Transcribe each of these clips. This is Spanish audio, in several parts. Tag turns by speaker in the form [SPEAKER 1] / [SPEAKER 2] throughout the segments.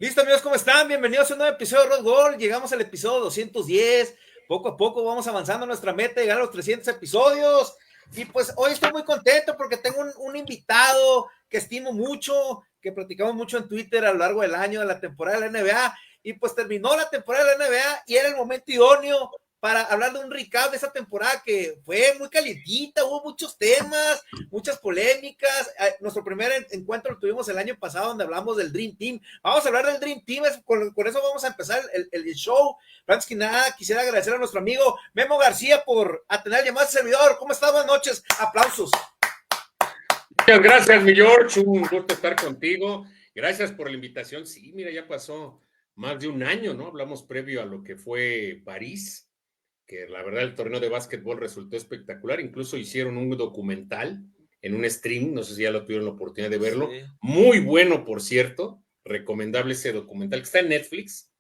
[SPEAKER 1] Listo, amigos, ¿cómo están? Bienvenidos a un nuevo episodio de Rod Gold. Llegamos al episodio 210. Poco a poco vamos avanzando en nuestra meta de llegar a los 300 episodios. Y pues hoy estoy muy contento porque tengo un invitado que estimo mucho, que platicamos mucho en Twitter a lo largo del año de la temporada de la NBA. Y pues terminó la temporada de la NBA y era el momento idóneo para hablar de un recap de esa temporada que fue muy calientita, hubo muchos temas, muchas polémicas. Nuestro primer encuentro lo tuvimos el año pasado donde hablamos del Dream Team. Vamos a hablar del Dream Team, con eso vamos a empezar el show. Antes que nada, quisiera agradecer a nuestro amigo Memo García por atender el llamado al servidor. ¿Cómo está? Buenas noches. Aplausos.
[SPEAKER 2] Muchas gracias, mi George. Un gusto estar contigo. Gracias por la invitación. Sí, mira, ya pasó más de un año, ¿no? Hablamos previo a lo que fue París, que la verdad el torneo de básquetbol resultó espectacular. Incluso hicieron un documental en un stream, no sé si ya lo tuvieron la oportunidad de verlo.
[SPEAKER 1] Sí.
[SPEAKER 2] Muy bueno, por cierto. Recomendable ese documental que está en Netflix,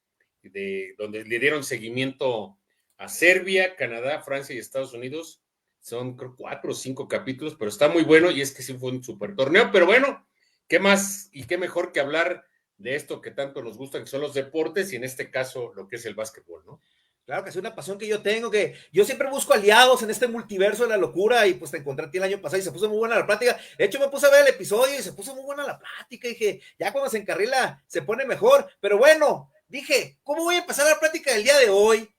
[SPEAKER 2] donde le dieron seguimiento a Serbia, Canadá, Francia y Estados Unidos. Son creo 4 o 5 capítulos, pero está muy bueno y es que sí fue un super torneo. Pero bueno, ¿qué más y qué mejor que hablar de esto que tanto nos gusta, que son los deportes y en este caso lo que es el básquetbol, ¿no?
[SPEAKER 1] Claro que es una pasión que yo tengo, que yo siempre busco aliados en este multiverso de la locura y pues te encontré a ti el año pasado y se puso muy buena la plática. De hecho, me puse a ver el episodio y se puso muy buena la plática. Y dije, ya cuando se encarrila se pone mejor. Pero bueno, dije, ¿cómo voy a empezar la plática del día de hoy?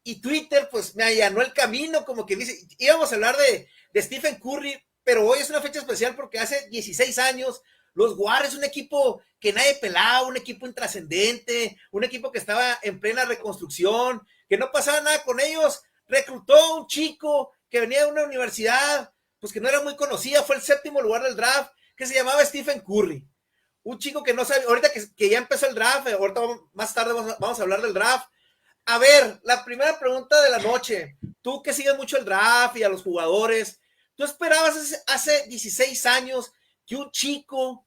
[SPEAKER 1] Y Twitter pues me allanó el camino, como que dice, íbamos a hablar de Stephen Curry, pero hoy es una fecha especial porque hace 16 años los Warriors, un equipo que nadie pelaba, un equipo intrascendente, un equipo que estaba en plena reconstrucción, que no pasaba nada con ellos, reclutó a un chico que venía de una universidad, pues que no era muy conocida, fue el séptimo lugar del draft, que se llamaba Stephen Curry. Un chico que no sabe, ahorita que ya empezó el draft, ahorita más tarde vamos a hablar del draft. A ver, la primera pregunta de la noche. Tú que sigues mucho el draft y a los jugadores, ¿tú esperabas hace 16 años que un chico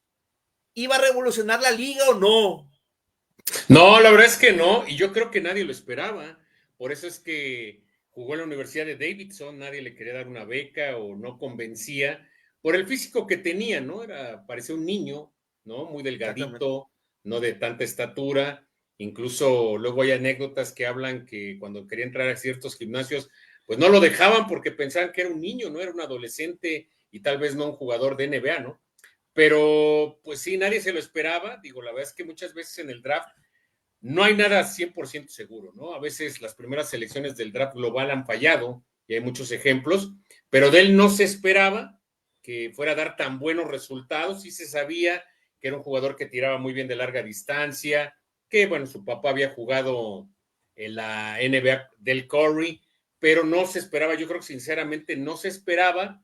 [SPEAKER 1] iba a revolucionar la liga o no?
[SPEAKER 2] No, la verdad es que no, y yo creo que nadie lo esperaba. Por eso es que jugó en la Universidad de Davidson, nadie le quería dar una beca o no convencía por el físico que tenía, ¿no? Parecía un niño, ¿no? Muy
[SPEAKER 1] Exactamente.
[SPEAKER 2] delgadito, no de tanta estatura. Incluso luego hay anécdotas que hablan que cuando quería entrar a ciertos gimnasios, pues no lo dejaban porque pensaban que era un niño, no era un adolescente y tal vez no un jugador de NBA, ¿no? Pero pues sí, nadie se lo esperaba. Digo, la verdad es que muchas veces en el draft no hay nada 100% seguro, ¿no? A veces las primeras selecciones del draft global han fallado, y hay muchos ejemplos, pero de él no se esperaba que fuera a dar tan buenos resultados, sí se sabía que era un jugador que tiraba muy bien de larga distancia, que bueno, su papá había jugado en la NBA del Curry, pero no se esperaba, yo creo que sinceramente no se esperaba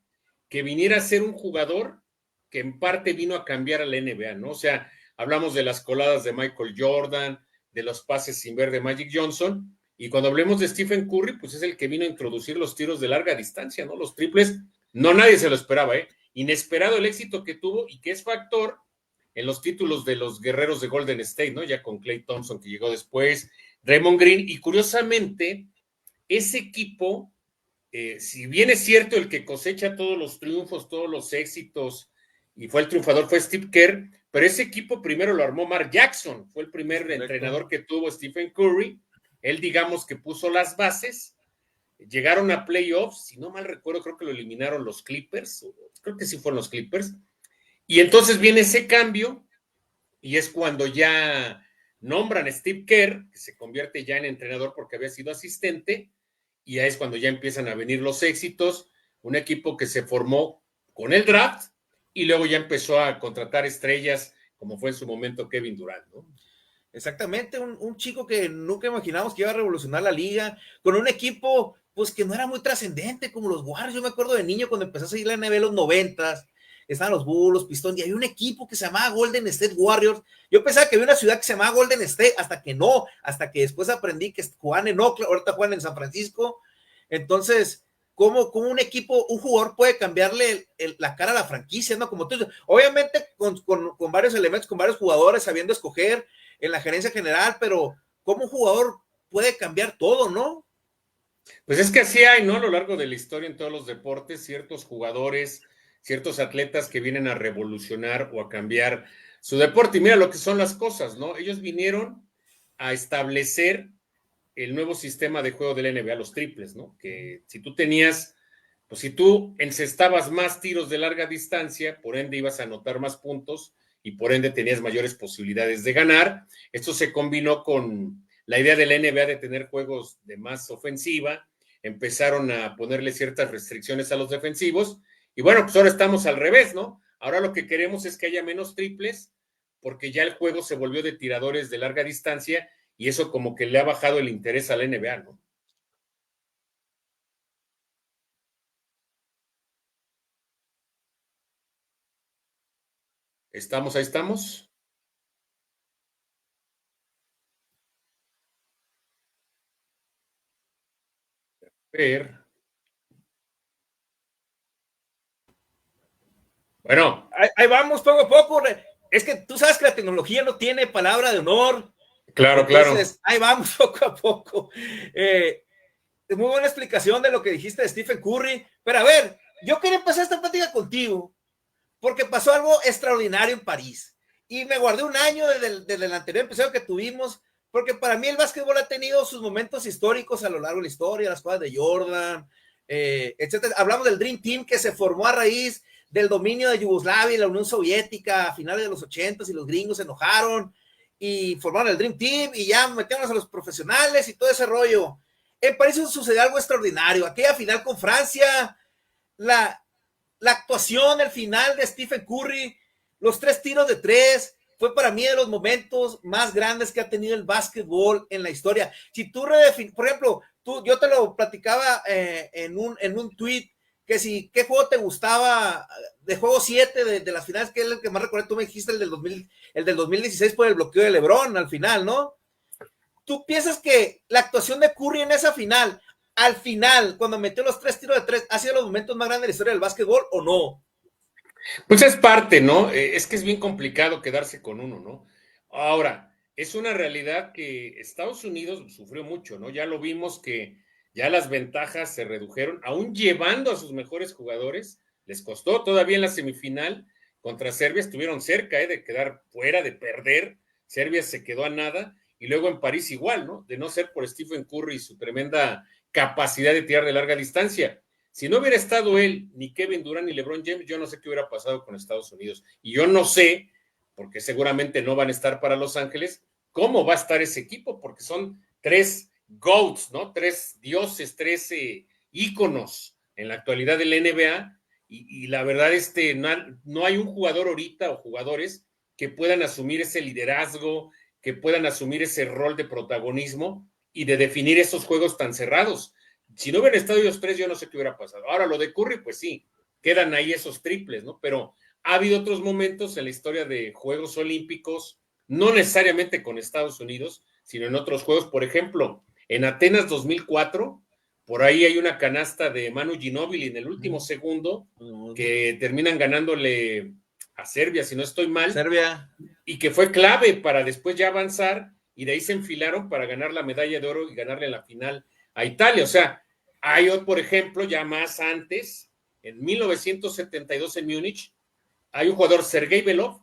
[SPEAKER 2] que viniera a ser un jugador que en parte vino a cambiar a la NBA, ¿no? O sea, hablamos de las coladas de Michael Jordan, de los pases sin ver de Magic Johnson. Y cuando hablemos de Stephen Curry, pues es el que vino a introducir los tiros de larga distancia, ¿no? Los triples, no nadie se lo esperaba, ¿eh? Inesperado el éxito que tuvo y que es factor en los títulos de los guerreros de Golden State, ¿no? Ya con Klay Thompson que llegó después, Draymond Green, y curiosamente, ese equipo, si bien es cierto el que cosecha todos los triunfos, todos los éxitos, y fue el triunfador, fue Steve Kerr, pero ese equipo primero lo armó Mark Jackson, fue el
[SPEAKER 1] Es
[SPEAKER 2] primer
[SPEAKER 1] correcto.
[SPEAKER 2] entrenador que tuvo Stephen Curry, él digamos que puso las bases, llegaron a playoffs, si no mal recuerdo creo que lo eliminaron los Clippers, creo que sí fueron los Clippers, y entonces viene ese cambio, y es cuando ya nombran a Steve Kerr, que se convierte ya en entrenador porque había sido asistente, y ahí es cuando ya empiezan a venir los éxitos, un equipo que se formó con el draft y luego ya empezó a contratar estrellas, como fue en su momento Kevin Durant, ¿no?
[SPEAKER 1] Exactamente, un chico que nunca imaginamos que iba a revolucionar la liga, con un equipo pues que no era muy trascendente como los Warriors. Yo me acuerdo de niño cuando empecé a seguir la NBA en los 90, estaban los Bulls, los Pistons, y había un equipo que se llamaba Golden State Warriors. Yo pensaba que había una ciudad que se llamaba Golden State, hasta que no, hasta que después aprendí que jugaban en Oakland, ahorita juegan en San Francisco. Entonces, ¿cómo un equipo, un jugador puede cambiarle la cara a la franquicia, ¿no? Como tú dices, obviamente con varios elementos, con varios jugadores, sabiendo escoger en la gerencia general, pero ¿cómo un jugador puede cambiar todo, no?
[SPEAKER 2] Pues es que así hay, ¿no? A lo largo de la historia en todos los deportes, ciertos jugadores, ciertos atletas que vienen a revolucionar o a cambiar su deporte. Y mira lo que son las cosas, ¿no? Ellos vinieron a establecer el nuevo sistema de juego del NBA, los triples, ¿no? Que si tú tenías, pues si tú encestabas más tiros de larga distancia, por ende ibas a anotar más puntos y por ende tenías mayores posibilidades de ganar. Esto se combinó con la idea de la NBA de tener juegos de más ofensiva, empezaron a ponerle ciertas restricciones a los defensivos y bueno, pues ahora estamos al revés, ¿no? Ahora lo que queremos es que haya menos triples porque ya el juego se volvió de tiradores de larga distancia y eso como que le ha bajado el interés a la NBA, ¿no? ¿Estamos? Ahí estamos. Ver. Bueno.
[SPEAKER 1] Ahí vamos poco a poco. Es que tú sabes que la tecnología no tiene palabra de honor.
[SPEAKER 2] Claro,
[SPEAKER 1] Entonces,
[SPEAKER 2] claro.
[SPEAKER 1] ahí vamos poco a poco. Muy buena explicación de lo que dijiste de Stephen Curry. Pero a ver, yo quería empezar esta plática contigo porque pasó algo extraordinario en París. Y me guardé un año desde el anterior episodio que tuvimos, porque para mí el básquetbol ha tenido sus momentos históricos a lo largo de la historia, las cosas de Jordan, etcétera. Hablamos del Dream Team que se formó a raíz del dominio de Yugoslavia y la Unión Soviética a finales de los 80s y los gringos se enojaron y formaron el Dream Team y ya metieron a los profesionales y todo ese rollo. En París sucedió algo extraordinario. Aquella final con Francia, la actuación, el final de Stephen Curry, los 3 tiros de 3, fue para mí de los momentos más grandes que ha tenido el básquetbol en la historia. Si tú por ejemplo, yo te lo platicaba en un tweet, que si, ¿qué juego te gustaba de juego 7 de las finales? Que es el que más recuerdo, tú me dijiste el del 2016 por el bloqueo de LeBron al final, ¿no? ¿Tú piensas que la actuación de Curry en esa final, al final, cuando metió los 3 tiros de 3, ha sido los momentos más grandes de la historia del básquetbol o no?
[SPEAKER 2] Pues es parte, ¿no? Es que es bien complicado quedarse con uno, ¿no? Ahora, es una realidad que Estados Unidos sufrió mucho, ¿no? Ya lo vimos que ya las ventajas se redujeron, aún llevando a sus mejores jugadores, les costó todavía en la semifinal contra Serbia, estuvieron cerca de quedar fuera, de perder, Serbia se quedó a nada, y luego en París igual, ¿no? De no ser por Stephen Curry y su tremenda capacidad de tirar de larga distancia. Si no hubiera estado él, ni Kevin Durant, ni LeBron James, yo no sé qué hubiera pasado con Estados Unidos. Y yo no sé, porque seguramente no van a estar para Los Ángeles, cómo va a estar ese equipo, porque son 3 GOATs, ¿no? 3 dioses, 3 íconos en la actualidad del NBA. Y la verdad, no hay un jugador ahorita o jugadores que puedan asumir ese liderazgo, que puedan asumir ese rol de protagonismo y de definir esos juegos tan cerrados. Si no hubieran estado ellos 3, yo no sé qué hubiera pasado. Ahora, lo de Curry, pues sí, quedan ahí esos triples, ¿no? Pero ha habido otros momentos en la historia de Juegos Olímpicos, no necesariamente con Estados Unidos, sino en otros juegos. Por ejemplo, en Atenas 2004, por ahí hay una canasta de Manu Ginóbili en el último segundo que terminan ganándole a Serbia, si no estoy mal.
[SPEAKER 1] Serbia.
[SPEAKER 2] Y que fue clave para después ya avanzar y de ahí se enfilaron para ganar la medalla de oro y ganarle la final a Italia. O sea, hay, por ejemplo, ya más antes, en 1972 en Múnich, hay un jugador, Sergei Belov,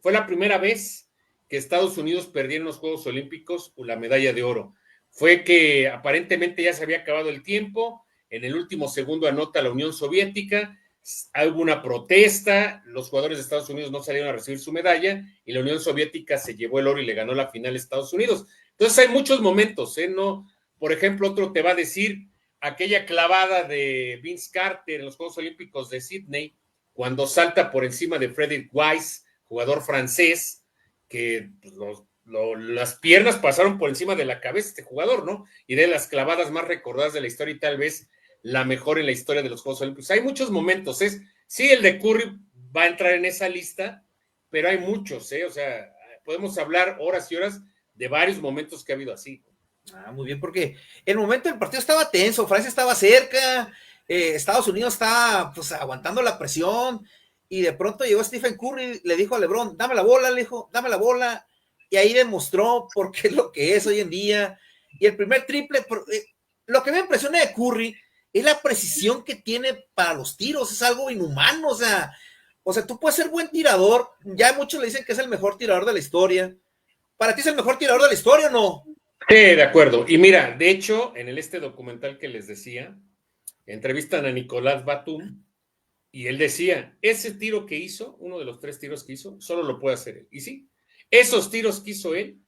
[SPEAKER 2] fue la primera vez que Estados Unidos perdió en los Juegos Olímpicos la medalla de oro. Fue que aparentemente ya se había acabado el tiempo, en el último segundo anota la Unión Soviética, hubo una protesta, los jugadores de Estados Unidos no salieron a recibir su medalla y la Unión Soviética se llevó el oro y le ganó la final a Estados Unidos. Entonces hay muchos momentos, ¿eh? No, por ejemplo, otro te va a decir aquella clavada de Vince Carter en los Juegos Olímpicos de Sydney, cuando salta por encima de Frédéric Weiss, jugador francés, que pues, las piernas pasaron por encima de la cabeza de este jugador, ¿no? Y de las clavadas más recordadas de la historia y tal vez la mejor en la historia de los Juegos Olímpicos. Hay muchos momentos, sí, el de Curry va a entrar en esa lista, pero hay muchos, o sea, podemos hablar horas y horas de varios momentos que ha habido así.
[SPEAKER 1] Muy bien, porque el momento del partido estaba tenso, Francia estaba cerca, Estados Unidos estaba pues aguantando la presión y de pronto llegó Stephen Curry, le dijo a LeBron, dame la bola, le dijo, dame la bola, y ahí demostró por qué es lo que es hoy en día. Y el primer triple, lo que me impresiona de Curry es la precisión que tiene para los tiros, es algo inhumano, o sea, O sea, tú puedes ser buen tirador, ya muchos le dicen que es el mejor tirador de la historia. ¿Para ti es el mejor tirador de la historia o no?
[SPEAKER 2] Sí, de acuerdo. Y mira, de hecho, en este documental que les decía, entrevistan a Nicolás Batum y él decía, ese tiro que hizo, uno de los 3 tiros que hizo, solo lo puede hacer él. Y sí, esos tiros que hizo él,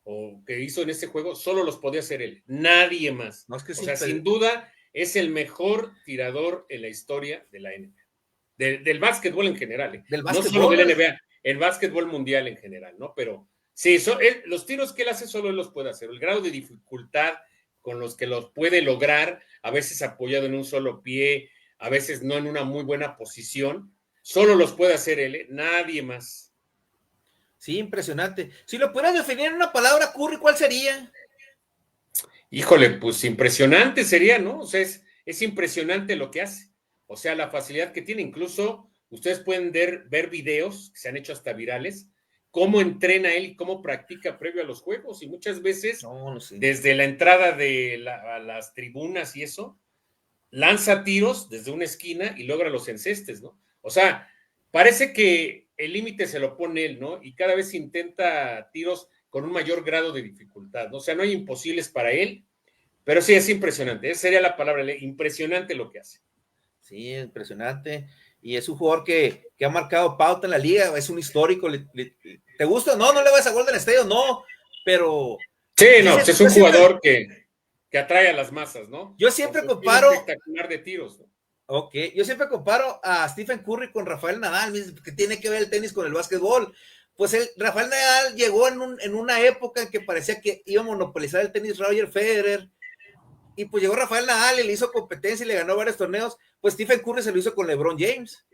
[SPEAKER 2] o que hizo en ese juego, solo los podía hacer él, nadie más.
[SPEAKER 1] No, es que
[SPEAKER 2] O sea, sin duda, es el mejor tirador en la historia de la NBA. Del básquetbol en general,
[SPEAKER 1] del
[SPEAKER 2] no solo
[SPEAKER 1] básquetbol.
[SPEAKER 2] del NBA, el básquetbol mundial en general, ¿no? Pero sí, los tiros que él hace solo él los puede hacer. El grado de dificultad con los que los puede lograr, a veces apoyado en un solo pie, a veces no en una muy buena posición, solo los puede hacer él, nadie más.
[SPEAKER 1] Sí, impresionante. Si lo pudieras definir en una palabra, Curry, ¿cuál sería?
[SPEAKER 2] Híjole, pues impresionante sería, ¿no? O sea, es impresionante lo que hace. O sea, la facilidad que tiene. Incluso ustedes pueden ver videos que se han hecho hasta virales, cómo entrena él y cómo practica previo a los juegos. Y muchas veces,
[SPEAKER 1] No sé.
[SPEAKER 2] desde la entrada a las tribunas y eso, lanza tiros desde una esquina y logra los encestes, ¿no? O sea, parece que el límite se lo pone él, ¿no? Y cada vez intenta tiros con un mayor grado de dificultad, ¿no? O sea, no hay imposibles para él, pero sí es impresionante. Esa sería la palabra, impresionante lo que hace.
[SPEAKER 1] Sí, impresionante. Y es un jugador que ha marcado pauta en la liga, es un histórico. ¿Te gusta? No, no le vas a Golden State, no, pero
[SPEAKER 2] Sí, no,
[SPEAKER 1] dice,
[SPEAKER 2] pues es un jugador que atrae a las masas, ¿no?
[SPEAKER 1] Yo
[SPEAKER 2] Por
[SPEAKER 1] siempre
[SPEAKER 2] su estilo
[SPEAKER 1] comparo,
[SPEAKER 2] espectacular de tiros, ¿no?
[SPEAKER 1] ok, yo siempre comparo a Stephen Curry con Rafael Nadal, que tiene que ver el tenis con el básquetbol. Pues Rafael Nadal llegó en una época en que parecía que iba a monopolizar el tenis Roger Federer, y pues llegó Rafael Nadal y le hizo competencia y le ganó varios torneos. Pues Stephen Curry se lo hizo con LeBron James.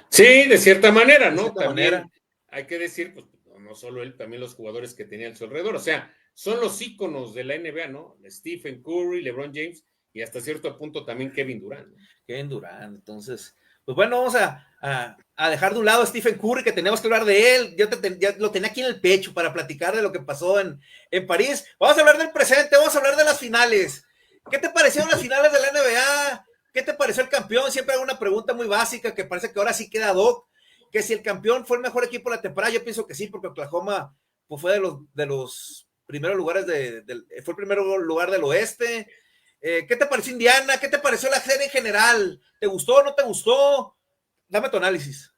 [SPEAKER 2] Sí, de cierta manera,
[SPEAKER 1] De
[SPEAKER 2] ¿no?
[SPEAKER 1] cierta manera.
[SPEAKER 2] También hay que decir, pues no solo él, también los jugadores que tenía a su alrededor. O sea, son los íconos de la NBA, ¿no? Stephen Curry, LeBron James y hasta cierto punto también Kevin Durant, ¿no?
[SPEAKER 1] Kevin Durant. Entonces, pues bueno, vamos a dejar de un lado a Stephen Curry, que tenemos que hablar de él. Ya lo tenía aquí en el pecho para platicar de lo que pasó en París. Vamos a hablar del presente, vamos a hablar de las finales. ¿Qué te parecieron las finales de la NBA? ¿Qué te pareció el campeón? Siempre hago una pregunta muy básica que parece que ahora sí queda Doc, que si el campeón fue el mejor equipo de la temporada. Yo pienso que sí, porque Oklahoma pues, fue de los primeros lugares fue el primer lugar del oeste. ¿Qué te pareció Indiana? ¿Qué te pareció la serie en general? ¿Te gustó o no te gustó? Dame tu análisis.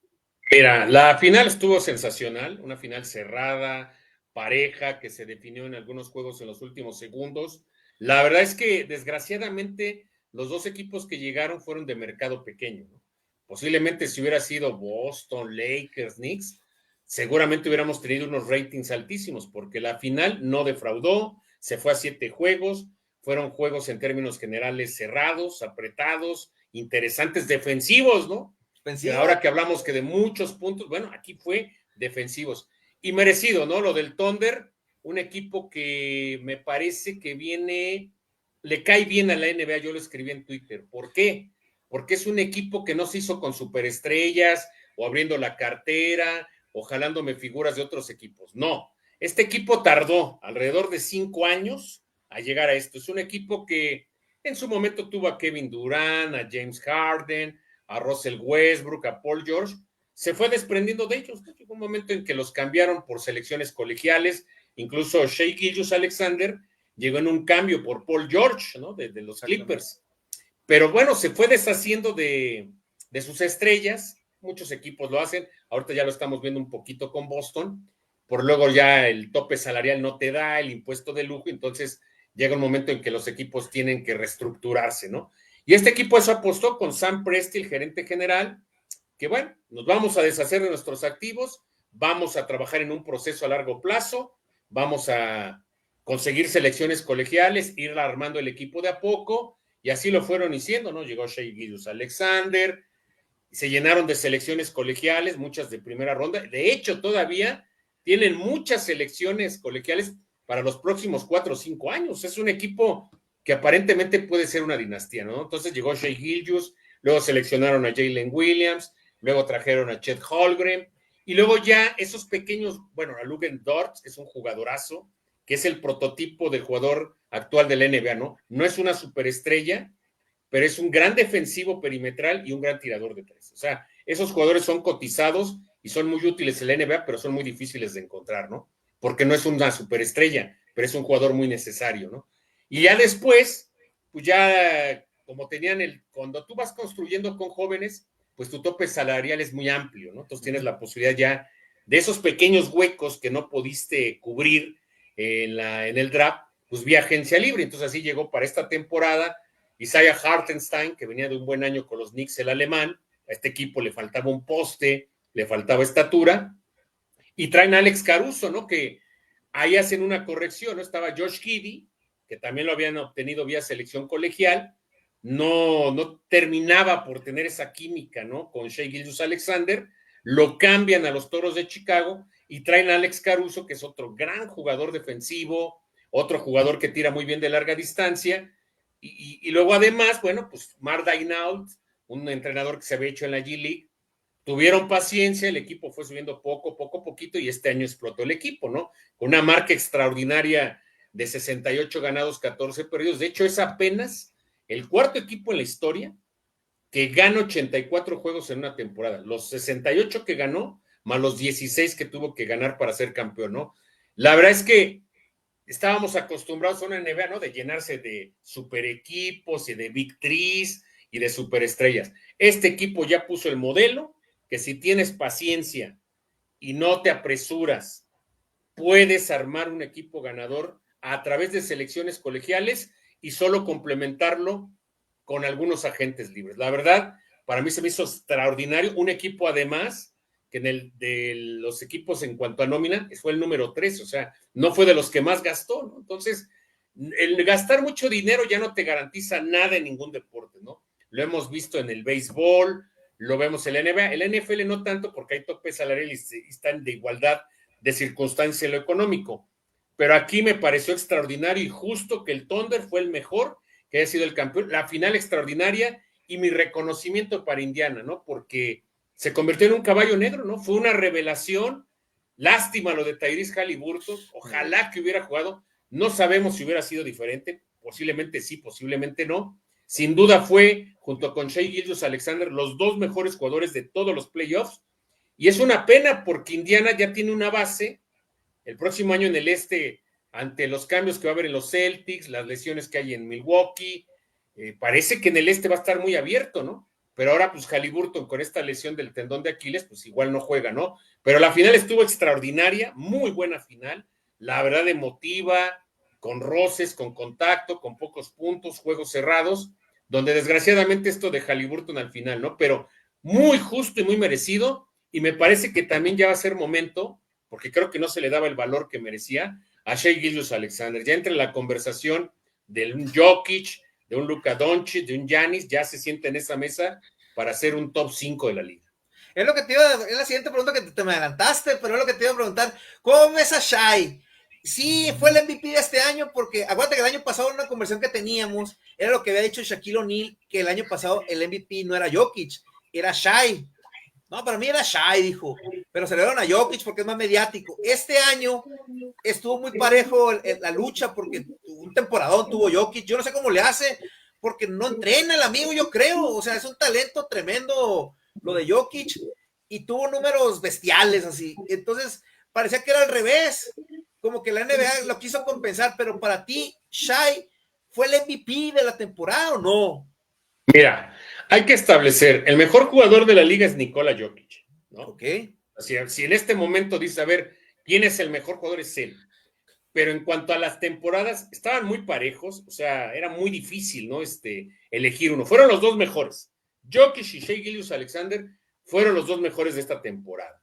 [SPEAKER 2] Mira, la final estuvo sensacional, una final cerrada, pareja, que se definió en algunos juegos en los últimos segundos. La verdad es que, desgraciadamente, los dos equipos que llegaron fueron de mercado pequeño, ¿no? Posiblemente si hubiera sido Boston, Lakers, Knicks, seguramente hubiéramos tenido unos ratings altísimos, porque la final no defraudó, se fue a 7 juegos, fueron juegos en términos generales cerrados, apretados, interesantes, defensivos, ¿no? Que
[SPEAKER 1] Ofensiva.
[SPEAKER 2] ahora que hablamos que de muchos puntos, bueno, aquí fue defensivos. Y merecido, ¿no? Lo del Thunder, un equipo que me parece que le cae bien a la NBA, yo lo escribí en Twitter. ¿Por qué? Porque es un equipo que no se hizo con superestrellas o abriendo la cartera o jalándome figuras de otros equipos. No, este equipo tardó alrededor de 5 años a llegar a esto. Es un equipo que en su momento tuvo a Kevin Durant, a James Harden, a Russell Westbrook, a Paul George, se fue desprendiendo de ellos. Llegó un momento en que los cambiaron por selecciones colegiales, incluso Shai Gilgeous-Alexander llegó en un cambio por Paul George, ¿no? De los Clippers. Pero bueno, se fue deshaciendo de sus estrellas, muchos equipos lo hacen, ahorita ya lo estamos viendo un poquito con Boston, por luego ya el tope salarial no te da, el impuesto de lujo, entonces llega un momento en que los equipos tienen que reestructurarse, ¿no? Y este equipo eso apostó con Sam Presti, el gerente general, que bueno, nos vamos a deshacer de nuestros activos, vamos a trabajar en un proceso a largo plazo, vamos a conseguir selecciones colegiales, ir armando el equipo de a poco, y así lo fueron haciendo, ¿no? Llegó Shai Gilgeous-Alexander, se llenaron de selecciones colegiales, muchas de primera ronda, de hecho todavía tienen muchas selecciones colegiales para los próximos 4 o 5 años, es un equipo que aparentemente puede ser una dinastía, ¿no? Entonces llegó Shai Gilgeous, luego seleccionaron a Jalen Williams, luego trajeron a Chet Holmgren, y luego ya esos pequeños, bueno, a Luguentz Dort, que es un jugadorazo, que es el prototipo del jugador actual de la NBA, ¿no? No es una superestrella, pero es un gran defensivo perimetral y un gran tirador de tres. O sea, esos jugadores son cotizados y son muy útiles en la NBA, pero son muy difíciles de encontrar, ¿no? Porque no es una superestrella, pero es un jugador muy necesario, ¿no? Y ya después, pues ya como cuando tú vas construyendo con jóvenes, pues tu tope salarial es muy amplio, ¿no? Entonces tienes la posibilidad ya de esos pequeños huecos que no pudiste cubrir en el draft, pues vía agencia libre. Entonces así llegó para esta temporada Isaiah Hartenstein, que venía de un buen año con los Knicks, el alemán. A este equipo le faltaba un poste, le faltaba estatura, y traen a Alex Caruso, ¿no? Que ahí hacen una corrección, ¿no? Estaba Josh Giddey, que también lo habían obtenido vía selección colegial, no terminaba por tener esa química, ¿no? Con Shai Gilgeous-Alexander, lo cambian a los Toros de Chicago y traen a Alex Caruso, que es otro gran jugador defensivo, otro jugador que tira muy bien de larga distancia, y luego además, bueno, pues Mar Daignault, un entrenador que se había hecho en la G-League, tuvieron paciencia, el equipo fue subiendo poquito, y este año explotó el equipo, ¿no? Con una marca extraordinaria de 68 ganados, 14 perdidos. De hecho, es apenas el cuarto equipo en la historia que gana 84 juegos en una temporada. Los 68 que ganó, más los 16 que tuvo que ganar para ser campeón, ¿no? La verdad es que estábamos acostumbrados a una NBA, ¿no? De llenarse de super equipos y de Big Threes y de superestrellas. Este equipo ya puso el modelo que si tienes paciencia y no te apresuras, puedes armar un equipo ganador a través de selecciones colegiales y solo complementarlo con algunos agentes libres. La verdad, para mí se me hizo extraordinario. Un equipo además que de los equipos en cuanto a nómina fue el número 3, o sea, no fue de los que más gastó, ¿no? Entonces, el gastar mucho dinero ya no te garantiza nada en ningún deporte, ¿no? Lo hemos visto en el béisbol, lo vemos en la NBA, el NFL no tanto porque hay tope salarial y están de igualdad de circunstancia en lo económico, pero aquí me pareció extraordinario y justo que el Thunder fue el mejor, que haya sido el campeón, la final extraordinaria y mi reconocimiento para Indiana, ¿no? Porque se convirtió en un caballo negro, ¿no? Fue una revelación, lástima lo de Tyrese Haliburton, ojalá que hubiera jugado, no sabemos si hubiera sido diferente, posiblemente sí, posiblemente no, sin duda fue, junto con Shai Gilgeous-Alexander, los dos mejores jugadores de todos los playoffs, y es una pena porque Indiana ya tiene una base el próximo año en el este, ante los cambios que va a haber en los Celtics, las lesiones que hay en Milwaukee, parece que en el este va a estar muy abierto, ¿no? Pero ahora, pues Haliburton con esta lesión del tendón de Aquiles, pues igual no juega, ¿no? Pero la final estuvo extraordinaria, muy buena final, la verdad emotiva, con roces, con contacto, con pocos puntos, juegos cerrados, donde desgraciadamente esto de Haliburton al final, ¿no? Pero muy justo y muy merecido, y me parece que también ya va a ser momento, porque creo que no se le daba el valor que merecía a Shai Gilgeous-Alexander. Ya entre la conversación de un Jokic, de un Luka Doncic, de un Giannis, ya se siente en esa mesa para ser un top 5 de la liga.
[SPEAKER 1] Es lo que es la siguiente pregunta que te me adelantaste, pero es lo que te iba a preguntar. ¿Cómo ves a Shai? Sí, fue el MVP de este año porque, acuérdate que el año pasado en una conversación que teníamos, era lo que había dicho Shaquille O'Neal, que el año pasado el MVP no era Jokic, era Shai. No, para mí era Shai, dijo, pero se le dieron a Jokic porque es más mediático. Este año estuvo muy parejo la lucha porque un temporadón tuvo Jokic. Yo no sé cómo le hace porque no entrena el amigo, yo creo. O sea, es un talento tremendo lo de Jokic y tuvo números bestiales así. Entonces, parecía que era al revés. Como que la NBA lo quiso compensar, pero para ti, Shai fue el MVP de la temporada o no?
[SPEAKER 2] Mira, hay que establecer, el mejor jugador de la liga es Nikola Jokic, ¿no?
[SPEAKER 1] Ok.
[SPEAKER 2] Si en este momento dice, a ver, ¿quién es el mejor jugador? Es él. Pero en cuanto a las temporadas, estaban muy parejos, o sea, era muy difícil, ¿no? Elegir uno. Fueron los dos mejores. Jokic y Shai Gilgeous-Alexander fueron los dos mejores de esta temporada.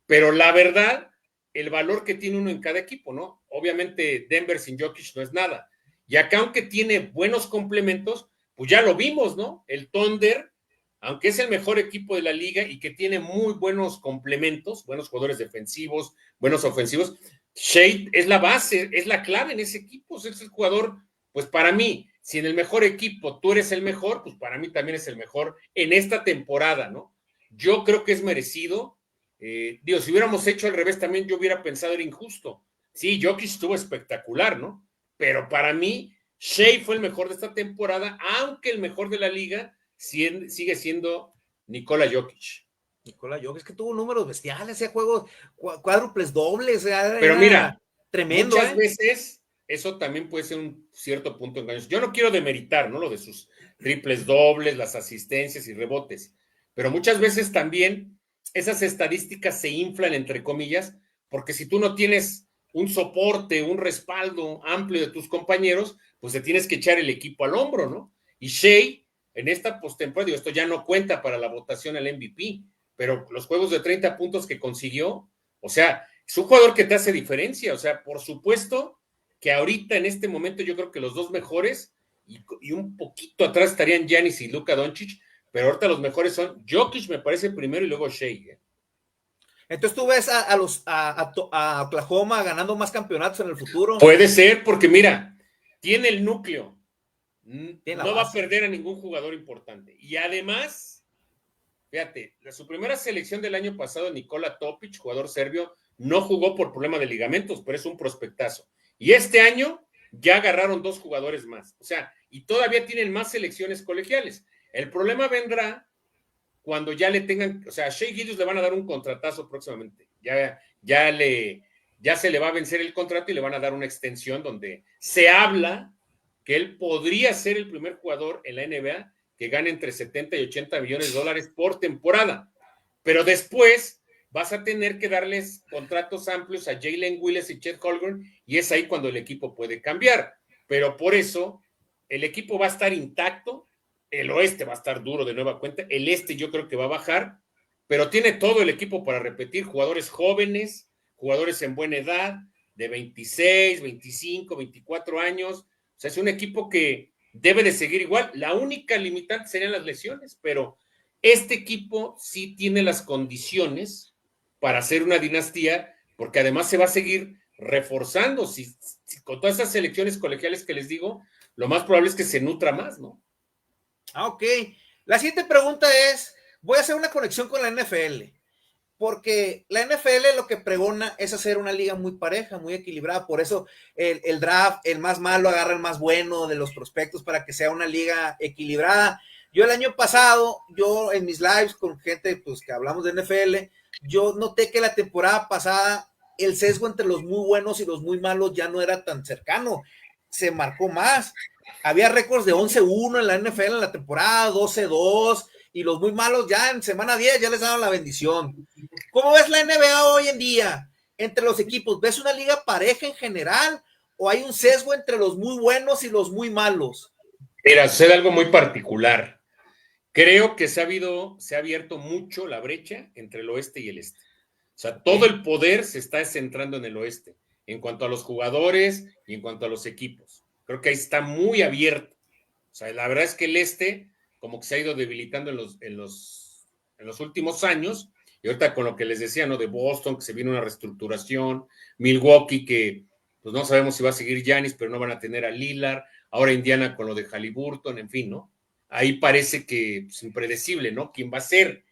[SPEAKER 2] Pero la verdad, el valor que tiene uno en cada equipo, ¿no? Obviamente Denver sin Jokic no es nada. Y acá, aunque tiene buenos complementos, pues ya lo vimos, ¿no? El Thunder, aunque es el mejor equipo de la liga y que tiene muy buenos complementos, buenos jugadores defensivos, buenos ofensivos, Shai es la base, es la clave en ese equipo, es el jugador, pues para mí, si en el mejor equipo tú eres el mejor, pues para mí también es el mejor en esta temporada, ¿no? Yo creo que es merecido. Si hubiéramos hecho al revés también yo hubiera pensado era injusto. Sí, Jokic estuvo espectacular, ¿no? Pero para mí, Shai fue el mejor de esta temporada, aunque el mejor de la liga sigue siendo Nikola Jokic.
[SPEAKER 1] Nikola Jokic, es que tuvo números bestiales, ese juego, cuádruples dobles,
[SPEAKER 2] Pero mira,
[SPEAKER 1] tremendo,
[SPEAKER 2] muchas veces eso también puede ser un cierto punto engañoso. Yo no quiero demeritar, ¿no? Lo de sus triples dobles, las asistencias y rebotes, pero muchas veces también esas estadísticas se inflan, entre comillas, porque si tú no tienes un soporte, un respaldo amplio de tus compañeros, pues te tienes que echar el equipo al hombro, ¿no? Y Shea, en esta postemporada, digo, esto ya no cuenta para la votación al MVP, pero los juegos de 30 puntos que consiguió, o sea, es un jugador que te hace diferencia, o sea, por supuesto que ahorita en este momento yo creo que los dos mejores y un poquito atrás estarían Giannis y Luka Doncic, pero ahorita los mejores son Jokic, me parece primero, y luego Shea.
[SPEAKER 1] Entonces tú ves a Oklahoma ganando más campeonatos en el futuro.
[SPEAKER 2] Puede ser, porque mira, tiene el núcleo,
[SPEAKER 1] Tiene la
[SPEAKER 2] no va a
[SPEAKER 1] base.
[SPEAKER 2] perder a ningún jugador importante. Y además, fíjate, su primera selección del año pasado, Nikola Topic, jugador serbio, no jugó por problema de ligamentos, pero es un prospectazo. Y este año ya agarraron 2 jugadores más. O sea, y todavía tienen más selecciones colegiales. El problema vendrá cuando ya le tengan, o sea, a Shea Gilgeous le van a dar un contratazo próximamente. Ya se le va a vencer el contrato y le van a dar una extensión donde se habla que él podría ser el primer jugador en la NBA que gane entre 70 y 80 millones de dólares por temporada. Pero después vas a tener que darles contratos amplios a Jalen Willis y Chet Holmgren y es ahí cuando el equipo puede cambiar. Pero por eso el equipo va a estar intacto, el oeste va a estar duro de nueva cuenta, el este yo creo que va a bajar, pero tiene todo el equipo para repetir, jugadores jóvenes, jugadores en buena edad, de 26, 25, 24 años, o sea, es un equipo que debe de seguir igual, la única limitante serían las lesiones, pero este equipo sí tiene las condiciones para hacer una dinastía, porque además se va a seguir reforzando, si con todas esas selecciones colegiales que les digo, lo más probable es que se nutra más, ¿no?
[SPEAKER 1] Ok. La siguiente pregunta es, voy a hacer una conexión con la NFL, porque la NFL lo que pregona es hacer una liga muy pareja, muy equilibrada, por eso el draft, el más malo agarra el más bueno de los prospectos para que sea una liga equilibrada. Yo el año pasado, yo en mis lives con gente pues, que hablamos de NFL, yo noté que la temporada pasada el sesgo entre los muy buenos y los muy malos ya no era tan cercano, se marcó más. Había récords de 11-1 en la NFL en la temporada, 12-2, y los muy malos ya en semana 10 ya les daban la bendición. ¿Cómo ves la NBA hoy en día entre los equipos? ¿Ves una liga pareja en general o hay un sesgo entre los muy buenos y los muy malos?
[SPEAKER 2] Mira, sucede algo muy particular. Creo que se ha abierto mucho la brecha entre el oeste y el este. O sea, todo el poder se está centrando en el oeste, en cuanto a los jugadores y en cuanto a los equipos. Creo que ahí está muy abierto. O sea, la verdad es que el este como que se ha ido debilitando en los últimos años. Y ahorita con lo que les decía, ¿no? De Boston, que se viene una reestructuración, Milwaukee, que pues no sabemos si va a seguir Giannis, pero no van a tener a Lillard. Ahora Indiana con lo de Haliburton, en fin, ¿no? Ahí parece que es pues, impredecible, ¿no? ¿Quién va a ser?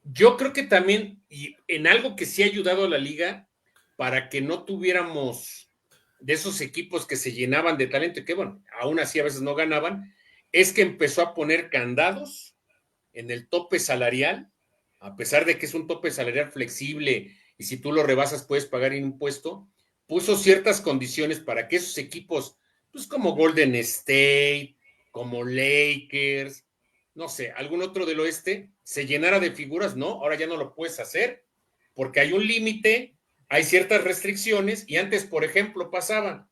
[SPEAKER 2] Yo creo que también, y en algo que sí ha ayudado a la liga, para que no tuviéramos de esos equipos que se llenaban de talento y que, bueno, aún así a veces no ganaban, es que empezó a poner candados en el tope salarial, a pesar de que es un tope salarial flexible y si tú lo rebasas puedes pagar impuesto, puso ciertas condiciones para que esos equipos, pues como Golden State, como Lakers, no sé, algún otro del oeste, se llenara de figuras, no, ahora ya no lo puedes hacer, porque hay un límite, hay ciertas restricciones, y antes, por ejemplo, pasaba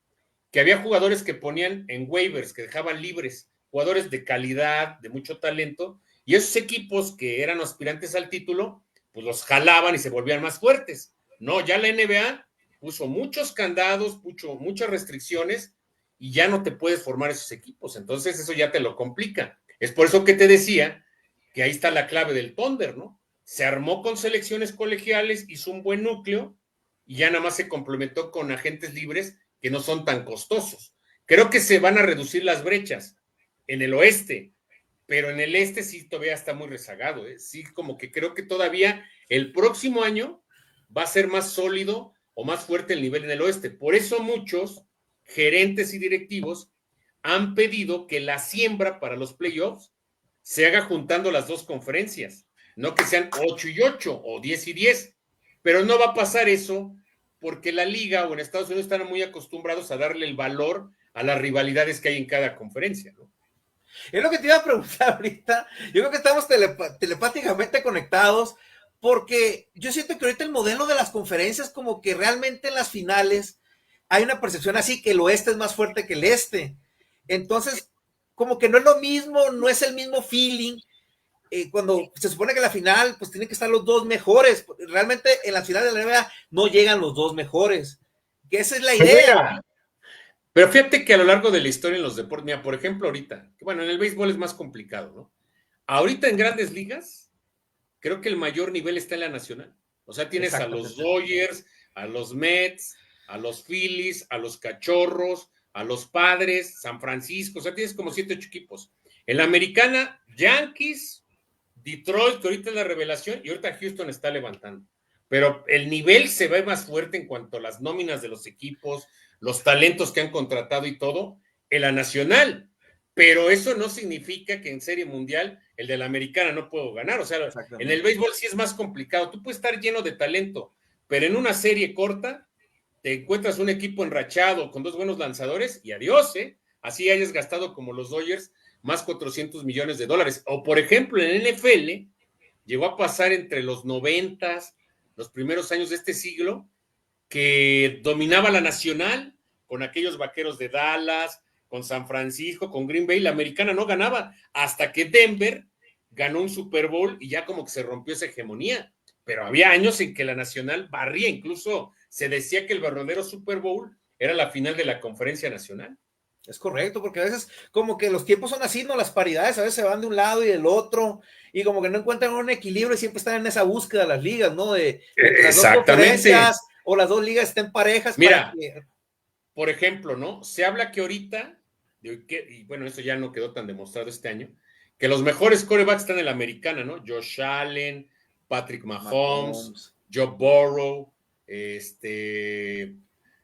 [SPEAKER 2] que había jugadores que ponían en waivers, que dejaban libres, jugadores de calidad, de mucho talento, y esos equipos que eran aspirantes al título, pues los jalaban y se volvían más fuertes. No, ya la NBA puso muchos candados, muchas restricciones, y ya no te puedes formar esos equipos, entonces eso ya te lo complica. Es por eso que te decía que ahí está la clave del Thunder, ¿no? Se armó con selecciones colegiales, hizo un buen núcleo y ya nada más se complementó con agentes libres que no son tan costosos. Creo que se van a reducir las brechas en el oeste, pero en el este sí todavía está muy rezagado, ¿eh? Sí, como que creo que todavía el próximo año va a ser más sólido o más fuerte el nivel en el oeste. Por eso muchos gerentes y directivos han pedido que la siembra para los playoffs se haga juntando las dos conferencias. no que sean 8-8 o 10-10, pero no va a pasar eso porque la liga o en Estados Unidos están muy acostumbrados a darle el valor a las rivalidades que hay en cada conferencia, ¿no?
[SPEAKER 1] Es lo que te iba a preguntar ahorita. Yo creo que estamos telepáticamente conectados porque yo siento que ahorita el modelo de las conferencias como que realmente en las finales hay una percepción así que el oeste es más fuerte que el este. Entonces, como que no es lo mismo, no es el mismo feeling. Cuando se supone que en la final pues tienen que estar los dos mejores. Realmente en las finales de la NBA no llegan los dos mejores. Que esa es la idea.
[SPEAKER 2] Pero fíjate que a lo largo de la historia en los deportes, mira, por ejemplo, ahorita, que bueno, en el béisbol es más complicado, ¿no? Ahorita en grandes ligas, creo que el mayor nivel está en la nacional. O sea, tienes a los Dodgers, a los Mets, a los Phillies, a los Cachorros, a los Padres, San Francisco, o sea, tienes como 7, 8 equipos. En la americana, Yankees, Detroit, que ahorita es la revelación, y ahorita Houston está levantando. Pero el nivel se ve más fuerte en cuanto a las nóminas de los equipos, los talentos que han contratado y todo, en la nacional. Pero eso no significa que en Serie Mundial el de la americana no puedo ganar. O sea, en el béisbol sí es más complicado. Tú puedes estar lleno de talento, pero en una serie corta te encuentras un equipo enrachado con 2 buenos lanzadores y adiós, ¿eh? Así hayas gastado como los Dodgers más $400 millones. O por ejemplo, en NFL llegó a pasar entre los 90s, los primeros años de este siglo, que dominaba la nacional con aquellos Vaqueros de Dallas, con San Francisco, con Green Bay. La americana no ganaba hasta que Denver ganó un Super Bowl y ya como que se rompió esa hegemonía. Pero había años en que la nacional barría, incluso se decía que el verdadero Super Bowl era la final de la conferencia nacional.
[SPEAKER 1] Es correcto, porque a veces como que los tiempos son así, ¿no? Las paridades a veces se van de un lado y del otro, y como que no encuentran un equilibrio y siempre están en esa búsqueda las ligas, ¿no? De que las dos conferencias o las dos ligas estén parejas.
[SPEAKER 2] Mira, por ejemplo, ¿no? Se habla que ahorita, y bueno, eso ya no quedó tan demostrado este año, que los mejores quarterbacks están en la americana, ¿no? Josh Allen, Patrick Mahomes, Joe Burrow,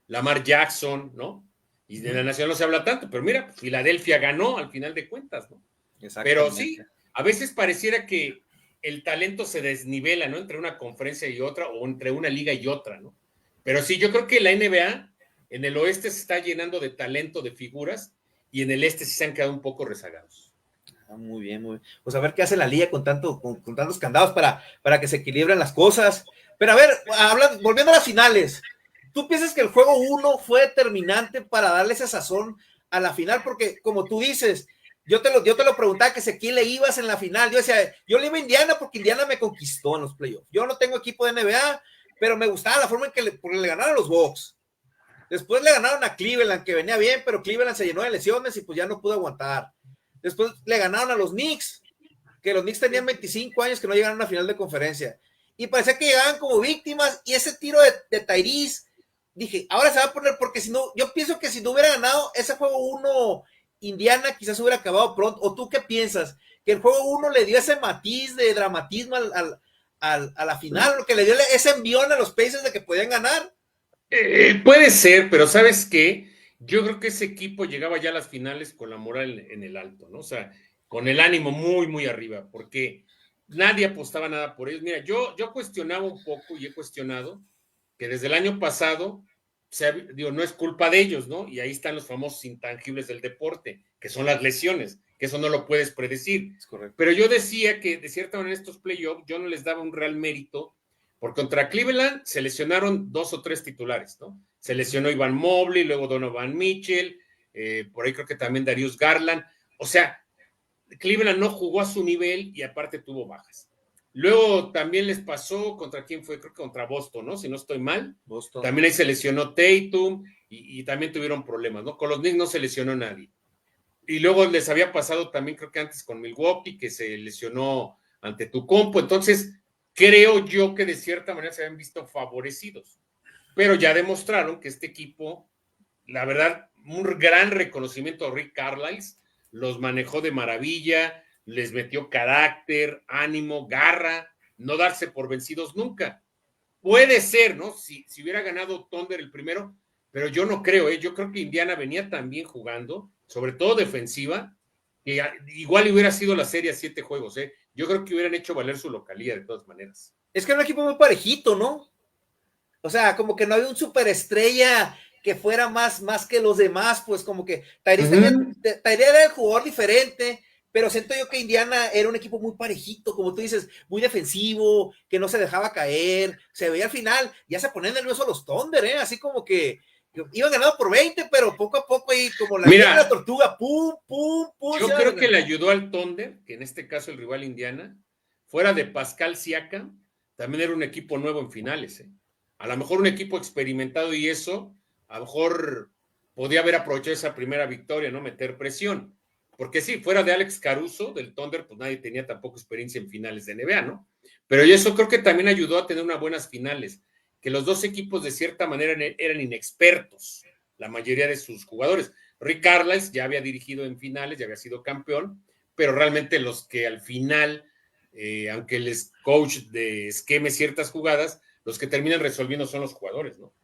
[SPEAKER 2] Lamar Jackson, ¿no? Y de la nacional no se habla tanto, pero mira, Filadelfia ganó al final de cuentas, ¿no? Pero sí, a veces pareciera que el talento se desnivela, ¿no? Entre una conferencia y otra, o entre una liga y otra, ¿no? Pero sí, yo creo que la NBA en el oeste se está llenando de talento, de figuras, y en el este sí se han quedado un poco rezagados.
[SPEAKER 1] Muy bien, muy bien. Pues a ver qué hace la liga con tantos candados para que se equilibren las cosas. Pero a ver, volviendo a las finales, ¿tú piensas que el juego 1 fue determinante para darle ese sazón a la final? Porque como tú dices, yo te lo preguntaba que si a quién le ibas en la final. Yo decía, yo le iba a Indiana porque Indiana me conquistó en los playoffs. Yo no tengo equipo de NBA, pero me gustaba la forma en que le ganaron a los Bucks. Después le ganaron a Cleveland, que venía bien, pero Cleveland se llenó de lesiones y pues ya no pudo aguantar. Después le ganaron a los Knicks, que los Knicks tenían 25 años que no llegaron a una final de conferencia. Y parecía que llegaban como víctimas. Y ese tiro de Tyrese, dije, ahora se va a poner, porque si no, yo pienso que si no hubiera ganado ese juego 1, Indiana quizás hubiera acabado pronto. ¿O tú qué piensas? Que el juego 1 le dio ese matiz de dramatismo a la final, lo que le dio ese envión a los Pacers de que podían ganar.
[SPEAKER 2] Puede ser, pero ¿sabes qué? Yo creo que ese equipo llegaba ya a las finales con la moral en el alto, ¿no? O sea, con el ánimo muy, muy arriba, porque nadie apostaba nada por ellos. Mira, yo cuestionaba un poco y he cuestionado que desde el año pasado, digo, no es culpa de ellos, ¿no? Y ahí están los famosos intangibles del deporte, que son las lesiones, que eso no lo puedes predecir.
[SPEAKER 1] Es correcto.
[SPEAKER 2] Pero yo decía que de cierta manera estos playoffs yo no les daba un real mérito, porque contra Cleveland se lesionaron 2 o 3 titulares, ¿no? Se lesionó Ivan Mobley, luego Donovan Mitchell, por ahí creo que también Darius Garland. O sea, Cleveland no jugó a su nivel y aparte tuvo bajas. Luego también les pasó, ¿contra quién fue? Creo que contra Boston, ¿no? Si no estoy mal.
[SPEAKER 1] Boston.
[SPEAKER 2] También ahí se lesionó Tatum y también tuvieron problemas, ¿no? Con los Knicks no se lesionó nadie. Y luego les había pasado también, creo que antes con Milwaukee, que se lesionó ante Tucumpo. Entonces, creo yo que de cierta manera se habían visto favorecidos. Pero ya demostraron que este equipo, la verdad, un gran reconocimiento a Rick Carlisle, los manejó de maravilla, les metió carácter, ánimo, garra, no darse por vencidos nunca. Puede ser, ¿no? Si hubiera ganado Thunder el primero, pero yo no creo, ¿eh? Yo creo que Indiana venía también jugando, sobre todo defensiva, que igual hubiera sido la serie a 7 juegos, ¿eh? Yo creo que hubieran hecho valer su localía de todas maneras.
[SPEAKER 1] Es que era un equipo muy parejito, ¿no? O sea, como que no había un superestrella que fuera más que los demás, pues como que Tyrese era el jugador diferente, pero siento yo que Indiana era un equipo muy parejito, como tú dices, muy defensivo, que no se dejaba caer, se veía al final, ya se ponían nerviosos los Thunder, así como que iban ganando por 20, pero poco a poco ahí como la
[SPEAKER 2] Mira,
[SPEAKER 1] la tortuga, pum, pum, pum.
[SPEAKER 2] Yo creo que le ayudó al Thunder, que en este caso el rival Indiana, fuera de Pascal Siakam, también era un equipo nuevo en finales, ¿eh? A lo mejor un equipo experimentado y eso, a lo mejor podía haber aprovechado esa primera victoria, ¿no? Meter presión. Porque sí, fuera de Alex Caruso, del Thunder, pues nadie tenía tampoco experiencia en finales de NBA, ¿no? Pero eso creo que también ayudó a tener unas buenas finales, que los dos equipos de cierta manera eran inexpertos, la mayoría de sus jugadores. Rick Carlisle ya había dirigido en finales, ya había sido campeón, pero realmente los que al final, aunque el coach de esqueme ciertas jugadas, los que terminan resolviendo son los jugadores, ¿no?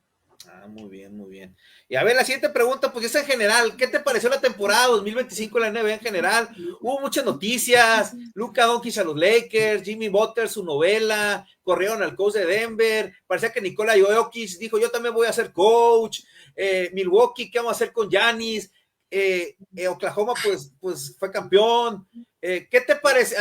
[SPEAKER 1] Ah, muy bien, muy bien. Y a ver, la siguiente pregunta, pues es en general, ¿qué te pareció la temporada 2025 de la NBA en general? Hubo muchas noticias, Luka Doncic a los Lakers, Jimmy Butler su novela, corrieron al coach de Denver, parecía que Nikola Jokic dijo, yo también voy a ser coach, Milwaukee, ¿qué vamos a hacer con Giannis? Oklahoma, pues fue campeón. ¿Qué te parece?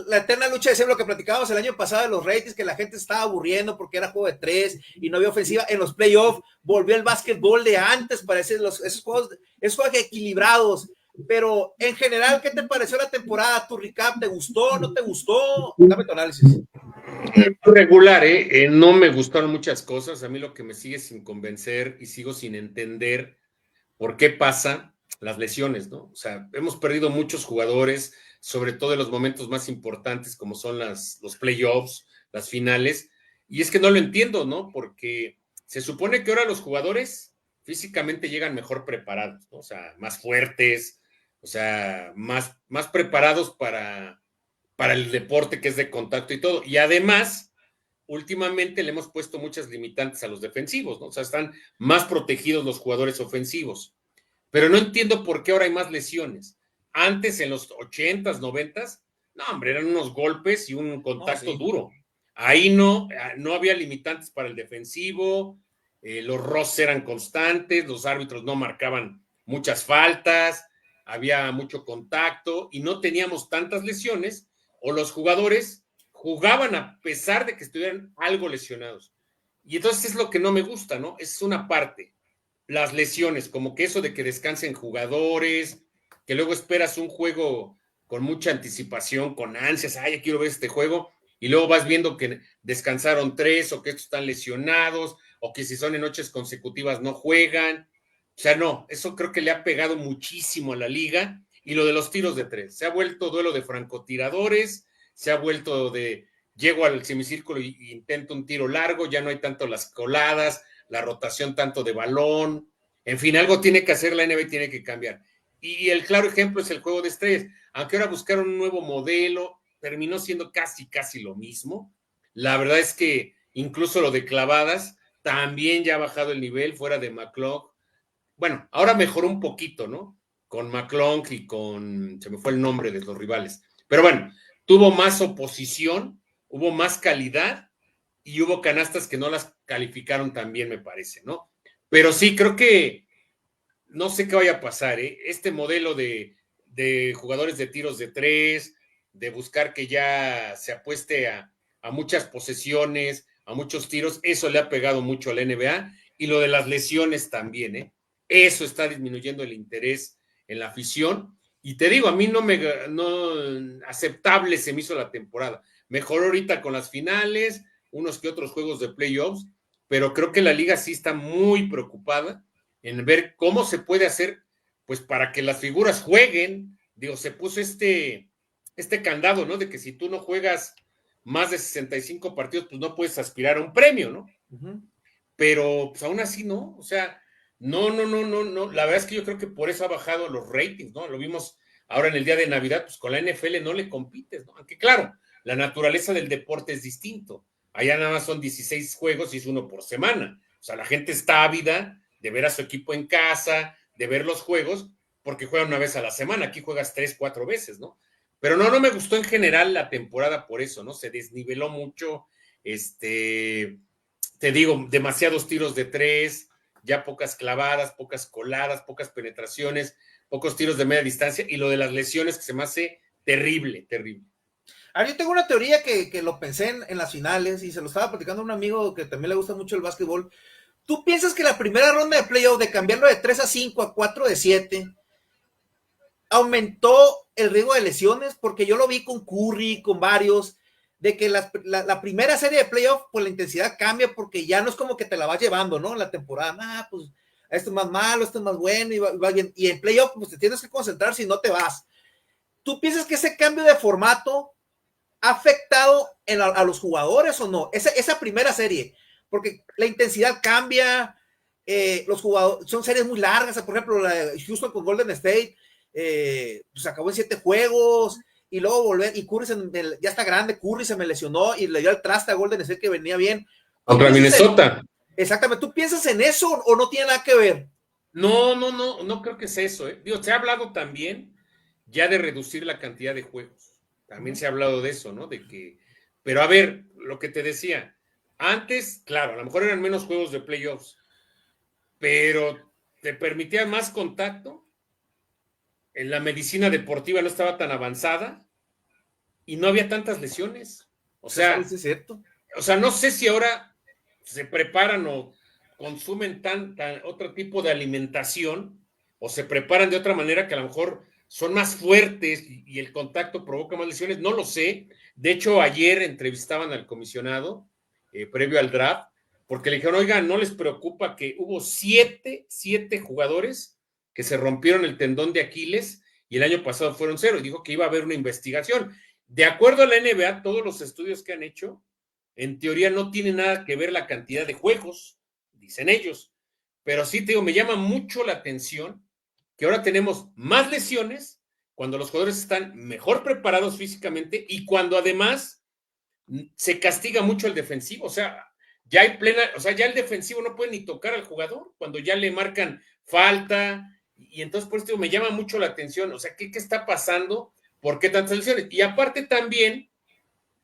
[SPEAKER 1] La eterna lucha de ser lo que platicábamos el año pasado de los ratings, que la gente estaba aburriendo porque era juego de 3 y no había ofensiva. En los playoffs volvió el básquetbol de antes, parece esos juegos equilibrados. Pero en general, ¿qué te pareció la temporada? ¿Tu recap te gustó? ¿No te gustó? Dame tu análisis.
[SPEAKER 2] Regular, no me gustaron muchas cosas. A mí lo que me sigue sin convencer y sigo sin entender por qué pasa las lesiones, ¿no? O sea, hemos perdido muchos jugadores, sobre todo en los momentos más importantes, como son los playoffs, las finales, y es que no lo entiendo, ¿no? Porque se supone que ahora los jugadores físicamente llegan mejor preparados, ¿no? O sea, más fuertes, o sea, más preparados para el deporte que es de contacto y todo. Y además, últimamente le hemos puesto muchas limitantes a los defensivos, ¿no? O sea, están más protegidos los jugadores ofensivos. Pero no entiendo por qué ahora hay más lesiones. Antes, en los 80s, 90s, no, hombre, eran unos golpes y un contacto duro. Ahí no había limitantes para el defensivo, los roces eran constantes, los árbitros no marcaban muchas faltas, había mucho contacto y no teníamos tantas lesiones, o los jugadores jugaban a pesar de que estuvieran algo lesionados. Y entonces es lo que no me gusta, ¿no? Es una parte. Las lesiones, como que eso de que descansen jugadores, que luego esperas un juego con mucha anticipación, con ansias, ya quiero ver este juego, y luego vas viendo que descansaron 3 o que estos están lesionados, o que si son en noches consecutivas no juegan. O sea, no, eso creo que le ha pegado muchísimo a la liga. Y lo de los tiros de 3, se ha vuelto duelo de francotiradores, se ha vuelto de llego al semicírculo y intento un tiro largo, ya no hay tanto las coladas, la rotación tanto de balón, en fin, algo tiene que hacer la NBA y tiene que cambiar. Y el claro ejemplo es el juego de estrellas. Aunque ahora buscaron un nuevo modelo, terminó siendo casi lo mismo. La verdad es que incluso lo de clavadas también ya ha bajado el nivel fuera de McClung. Bueno, ahora mejoró un poquito, ¿no? Con McClung y se me fue el nombre de los rivales. Pero bueno, tuvo más oposición, hubo más calidad y hubo canastas que no las calificaron tan bien, me parece, ¿no? Pero sí, creo que no sé qué vaya a pasar, ¿eh? Este modelo de jugadores de tiros de 3, de buscar que ya se apueste a muchas posesiones, a muchos tiros, eso le ha pegado mucho a la NBA y lo de las lesiones también, ¿eh? Eso está disminuyendo el interés en la afición. Y te digo, a mí no aceptable se me hizo la temporada. Mejoró ahorita con las finales, unos que otros juegos de playoffs, pero creo que la liga sí está muy preocupada en ver cómo se puede hacer, pues para que las figuras jueguen. Digo, se puso este candado, ¿no? De que si tú no juegas más de 65 partidos, pues no puedes aspirar a un premio, ¿no? Pero pues aún así, ¿no? O sea, no. La verdad es que yo creo que por eso ha bajado los ratings, ¿no? Lo vimos ahora en el día de Navidad, pues con la NFL no le compites, ¿no? Aunque claro, la naturaleza del deporte es distinto. Allá nada más son 16 juegos y es uno por semana. O sea, la gente está ávida de ver a su equipo en casa, de ver los juegos, porque juegan una vez a la semana, aquí juegas 3, 4 veces, ¿no? Pero no me gustó en general la temporada por eso, ¿no? Se desniveló mucho, te digo, demasiados tiros de 3, ya pocas clavadas, pocas coladas, pocas penetraciones, pocos tiros de media distancia, y lo de las lesiones que se me hace terrible, terrible.
[SPEAKER 1] Ahora, yo tengo una teoría que lo pensé en las finales y se lo estaba platicando a un amigo que también le gusta mucho el básquetbol. ¿Tú piensas que la primera ronda de playoff, de cambiarlo de 3-5 a 4-7, aumentó el riesgo de lesiones? Porque yo lo vi con Curry, con varios, de que la primera serie de playoff, pues la intensidad cambia porque ya no es como que te la vas llevando, ¿no? En la temporada, pues esto es más malo, esto es más bueno, y va bien. Y en playoff, pues te tienes que concentrar si no te vas. ¿Tú piensas que ese cambio de formato ha afectado a los jugadores o no? Esa primera serie, porque la intensidad cambia, los jugadores, son series muy largas, por ejemplo, la de Houston con Golden State, pues acabó en 7 juegos, y luego volver, y Curry ya está grande, Curry se me lesionó y le dio el traste a Golden State que venía bien.
[SPEAKER 2] Contra Minnesota.
[SPEAKER 1] Exactamente, ¿tú piensas en eso o no tiene nada que ver?
[SPEAKER 2] No creo que sea eso, ¿eh? Digo, se ha hablado también ya de reducir la cantidad de juegos. También se ha hablado de eso, ¿no? De que, pero a ver, lo que te decía, antes, claro, a lo mejor eran menos juegos de playoffs, pero te permitía más contacto. En la medicina deportiva no estaba tan avanzada y no había tantas lesiones. O sea,
[SPEAKER 1] ¿Es cierto?
[SPEAKER 2] O sea, no sé si ahora se preparan o consumen otro tipo de alimentación o se preparan de otra manera que a lo mejor son más fuertes y el contacto provoca más lesiones, no lo sé. De hecho, ayer entrevistaban al comisionado previo al draft, porque le dijeron, oigan, ¿no les preocupa que hubo siete jugadores que se rompieron el tendón de Aquiles y el año pasado fueron 0? Y dijo que iba a haber una investigación. De acuerdo a la NBA, todos los estudios que han hecho, en teoría no tiene nada que ver la cantidad de juegos, dicen ellos. Pero sí, te digo, me llama mucho la atención que ahora tenemos más lesiones cuando los jugadores están mejor preparados físicamente y cuando además se castiga mucho el defensivo. O sea, ya hay ya el defensivo no puede ni tocar al jugador cuando ya le marcan falta. Y entonces, por esto me llama mucho la atención. O sea, ¿qué está pasando? ¿Por qué tantas lesiones? Y aparte también,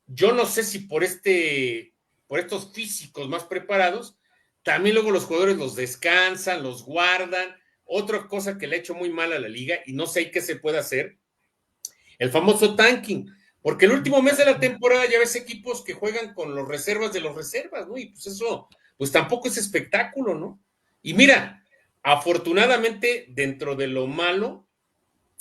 [SPEAKER 2] yo no sé si por estos físicos más preparados, también luego los jugadores los descansan, los guardan. Otra cosa que le ha hecho muy mal a la liga, y no sé qué se puede hacer, el famoso tanking, porque el último mes de la temporada ya ves equipos que juegan con los reservas de los reservas, ¿no? Y pues eso, pues tampoco es espectáculo, ¿no? Y mira, afortunadamente, dentro de lo malo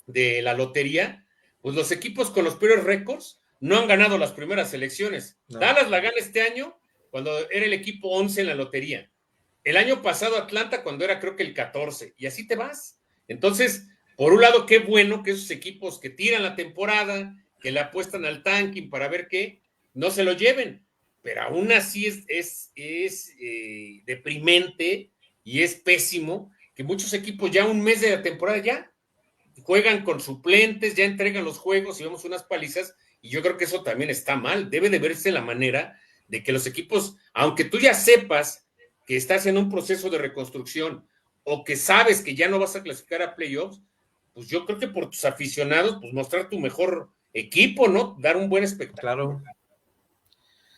[SPEAKER 2] de la lotería, pues los equipos con los peores récords no han ganado las primeras elecciones. No. Dallas la gana este año cuando era el equipo 11 en la lotería. El año pasado Atlanta cuando era creo que el 14. Y así te vas. Entonces, por un lado, qué bueno que esos equipos que tiran la temporada, que le apuestan al tanking para ver qué, no se lo lleven. Pero aún así es deprimente y es pésimo que muchos equipos ya un mes de la temporada ya juegan con suplentes, ya entregan los juegos y vemos unas palizas, y yo creo que eso también está mal. Debe de verse la manera de que los equipos, aunque tú ya sepas que estás en un proceso de reconstrucción o que sabes que ya no vas a clasificar a playoffs, pues yo creo que por tus aficionados, pues mostrar tu mejor equipo, ¿no? Dar un buen espectáculo.
[SPEAKER 1] Claro.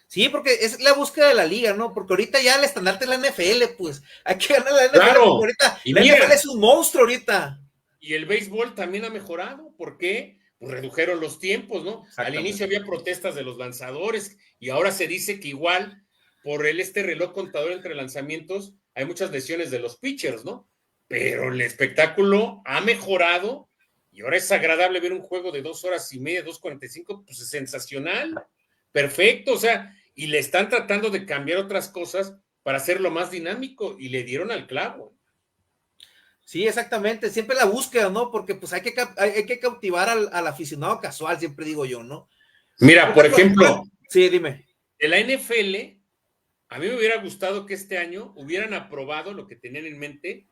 [SPEAKER 1] Sí, porque es la búsqueda de la liga, ¿no? Porque ahorita ya el estandarte es la NFL, pues hay que ganar la NFL,
[SPEAKER 2] claro.
[SPEAKER 1] Porque ahorita
[SPEAKER 2] y
[SPEAKER 1] la
[SPEAKER 2] mira,
[SPEAKER 1] NFL es un monstruo ahorita.
[SPEAKER 2] Y el béisbol también ha mejorado. ¿Por qué? Pues redujeron los tiempos, ¿no? Al inicio había protestas de los lanzadores y ahora se dice que igual por reloj contador entre lanzamientos hay muchas lesiones de los pitchers, ¿no? Pero el espectáculo ha mejorado y ahora es agradable ver un juego de 2 horas y media, 2:45, pues es sensacional, perfecto, o sea, y le están tratando de cambiar otras cosas para hacerlo más dinámico y le dieron al clavo.
[SPEAKER 1] Sí, exactamente, siempre la búsqueda, ¿no? Porque pues hay que cautivar al aficionado casual, siempre digo yo, ¿no?
[SPEAKER 2] Mira, por ejemplo,
[SPEAKER 1] sí, dime.
[SPEAKER 2] En la NFL, a mí me hubiera gustado que este año hubieran aprobado lo que tenían en mente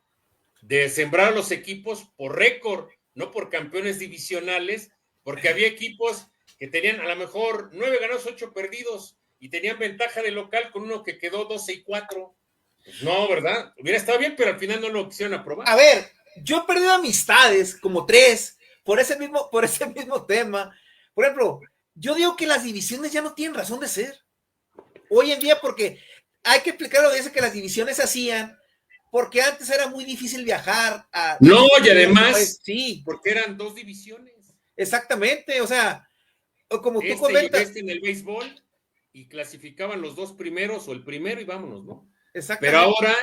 [SPEAKER 2] de sembrar a los equipos por récord, no por campeones divisionales, porque había equipos que tenían a lo mejor 9 ganados, 8 perdidos y tenían ventaja de local con uno que quedó 12-4. Pues no, ¿verdad? Hubiera estado bien, pero al final no lo quisieron aprobar.
[SPEAKER 1] A ver, yo he perdido amistades, como 3, por ese mismo tema. Por ejemplo, yo digo que las divisiones ya no tienen razón de ser. Hoy en día, porque hay que explicarlo, dice que las divisiones se hacían porque antes era muy difícil viajar a...
[SPEAKER 2] No, y además,
[SPEAKER 1] sí,
[SPEAKER 2] porque eran 2 divisiones.
[SPEAKER 1] exactamente, o sea, como tú
[SPEAKER 2] Y
[SPEAKER 1] comentas.
[SPEAKER 2] en el béisbol, y clasificaban los 2 primeros o el primero y vámonos, ¿no? Pero
[SPEAKER 1] Exactamente.
[SPEAKER 2] ahora,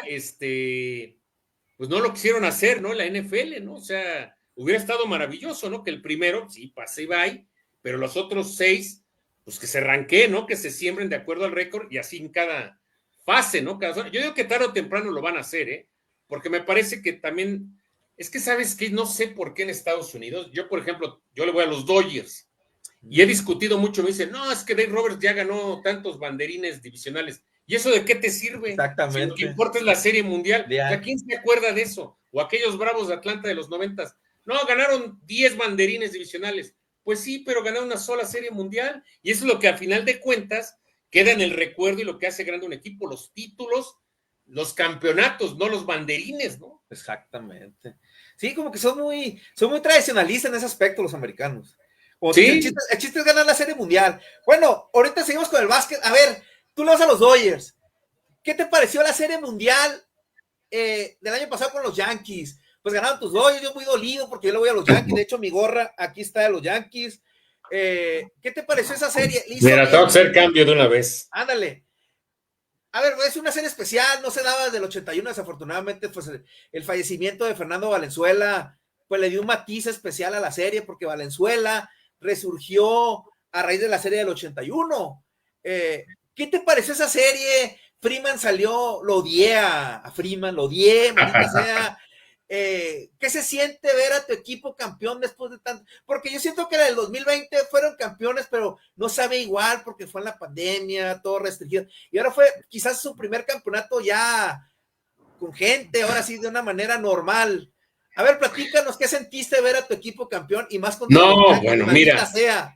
[SPEAKER 2] pues no lo quisieron hacer, ¿no? La NFL, ¿no? O sea, hubiera estado maravilloso, ¿no? Que el primero, sí, pase y bye, pero los otros 6, pues que se ranqueen, ¿no? Que se siembren de acuerdo al récord y así en cada fase, ¿no? Cada zona. Yo digo que tarde o temprano lo van a hacer, ¿eh? Porque me parece que también, es que sabes que no sé por qué en Estados Unidos, yo por ejemplo, yo le voy a los Dodgers y he discutido mucho, me dicen, no, es que Dave Roberts ya ganó tantos banderines divisionales. ¿Y eso de qué te sirve? Si lo que
[SPEAKER 1] Exactamente.
[SPEAKER 2] importa es la Serie Mundial. O sea,
[SPEAKER 1] Ya.
[SPEAKER 2] ¿quién se acuerda de eso? O aquellos Bravos de Atlanta de los 90. No, ganaron 10 banderines divisionales. Pues sí, pero ganaron una sola Serie Mundial. Y eso es lo que a final de cuentas queda en el recuerdo y lo que hace grande un equipo, los títulos, los campeonatos, no los banderines, ¿no?
[SPEAKER 1] Exactamente. Sí, como que son muy tradicionalistas en ese aspecto los americanos. Como te dice,
[SPEAKER 2] Sí.
[SPEAKER 1] el chiste es ganar la Serie Mundial. Bueno, ahorita seguimos con el básquet. A ver, tú le vas a los Dodgers. ¿Qué te pareció la Serie Mundial del año pasado con los Yankees? Pues ganaron tus Dodgers, yo muy dolido porque yo le voy a los Yankees. De hecho, mi gorra aquí está de los Yankees. ¿Qué te pareció esa serie? ¿Le hizo
[SPEAKER 2] Mira, tengo que
[SPEAKER 1] bien?
[SPEAKER 2] hacer cambio de una vez.
[SPEAKER 1] Ándale. A ver, es una serie especial, no se daba desde el 81, desafortunadamente, pues el fallecimiento de Fernando Valenzuela, pues le dio un matiz especial a la serie, porque Valenzuela resurgió a raíz de la serie del 81. ¿Qué te pareció esa serie? Freeman salió, lo odié a Freeman, lo odié, maldita sea. ¿Qué se siente ver a tu equipo campeón después de tanto? Porque yo siento que en el 2020 fueron campeones, pero no sabe igual porque fue en la pandemia, todo restringido. Y ahora fue quizás su primer campeonato ya con gente, ahora sí de una manera normal. A ver, platícanos, ¿qué sentiste ver a tu equipo campeón y más contra los
[SPEAKER 2] No,
[SPEAKER 1] Yankees,
[SPEAKER 2] bueno,
[SPEAKER 1] maldita
[SPEAKER 2] mira,
[SPEAKER 1] sea?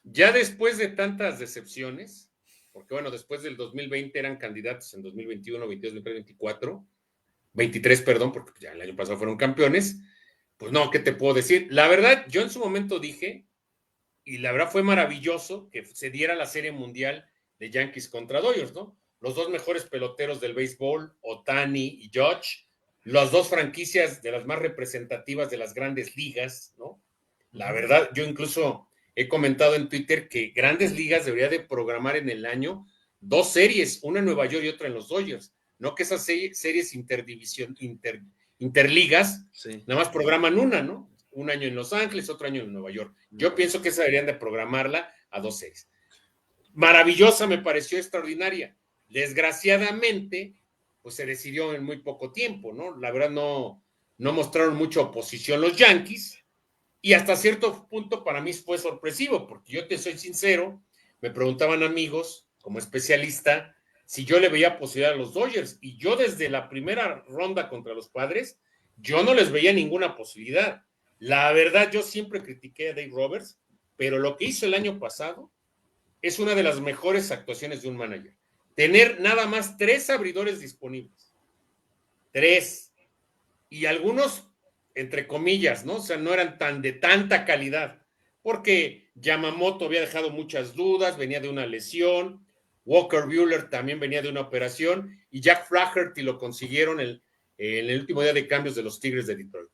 [SPEAKER 2] ya después de tantas decepciones, porque bueno, después del 2020 eran candidatos en 2021, 22, 2024, 23, perdón, porque ya el año pasado fueron campeones, pues no, ¿qué te puedo decir? La verdad, yo en su momento dije, y la verdad fue maravilloso que se diera la Serie Mundial de Yankees contra Dodgers, ¿no? Los 2 mejores peloteros del béisbol, Ohtani y Judge, las 2 franquicias de las más representativas de las grandes ligas, ¿no? La verdad, yo incluso he comentado en Twitter que Grandes Ligas debería de programar en el año 2 series, una en Nueva York y otra en los Dodgers, no que esas series interligas,
[SPEAKER 1] Sí.
[SPEAKER 2] nada más programan una, ¿no? Un año en Los Ángeles, otro año en Nueva York. Yo pienso que esa deberían de programarla a 2 series. Maravillosa, me pareció extraordinaria. Desgraciadamente, pues se decidió en muy poco tiempo, ¿no? La verdad no mostraron mucha oposición los Yankees, y hasta cierto punto para mí fue sorpresivo, porque yo te soy sincero, me preguntaban amigos, como especialista, si yo le veía posibilidad a los Dodgers, y yo desde la primera ronda contra los Padres, yo no les veía ninguna posibilidad. La verdad, yo siempre critiqué a Dave Roberts, pero lo que hizo el año pasado es una de las mejores actuaciones de un manager. Tener nada más 3 abridores disponibles. 3. Y algunos, entre comillas, ¿no? O sea, no eran tan de tanta calidad, porque Yamamoto había dejado muchas dudas, venía de una lesión, Walker Buehler también venía de una operación, y Jack Flaherty lo consiguieron en el último día de cambios de los Tigres de Detroit.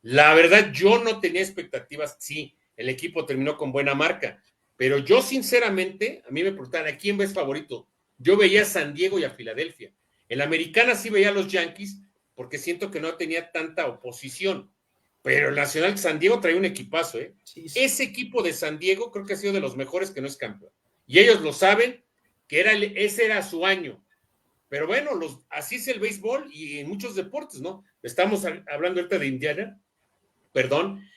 [SPEAKER 2] La verdad, yo no tenía expectativas, sí, el equipo terminó con buena marca, pero yo sinceramente, a mí me preguntaban, ¿a quién ves favorito? Yo veía a San Diego y a Filadelfia. En la americana sí veía a los Yankees, porque siento que no tenía tanta oposición. Pero el Nacional de San Diego trae un equipazo, ¿eh?
[SPEAKER 1] Sí, sí.
[SPEAKER 2] Ese equipo de San Diego creo que ha sido de los mejores que no es campeón. Y ellos lo saben, que ese era su año. Pero bueno, así es el béisbol y en muchos deportes, ¿no? Estamos hablando ahorita de Indiana, perdón.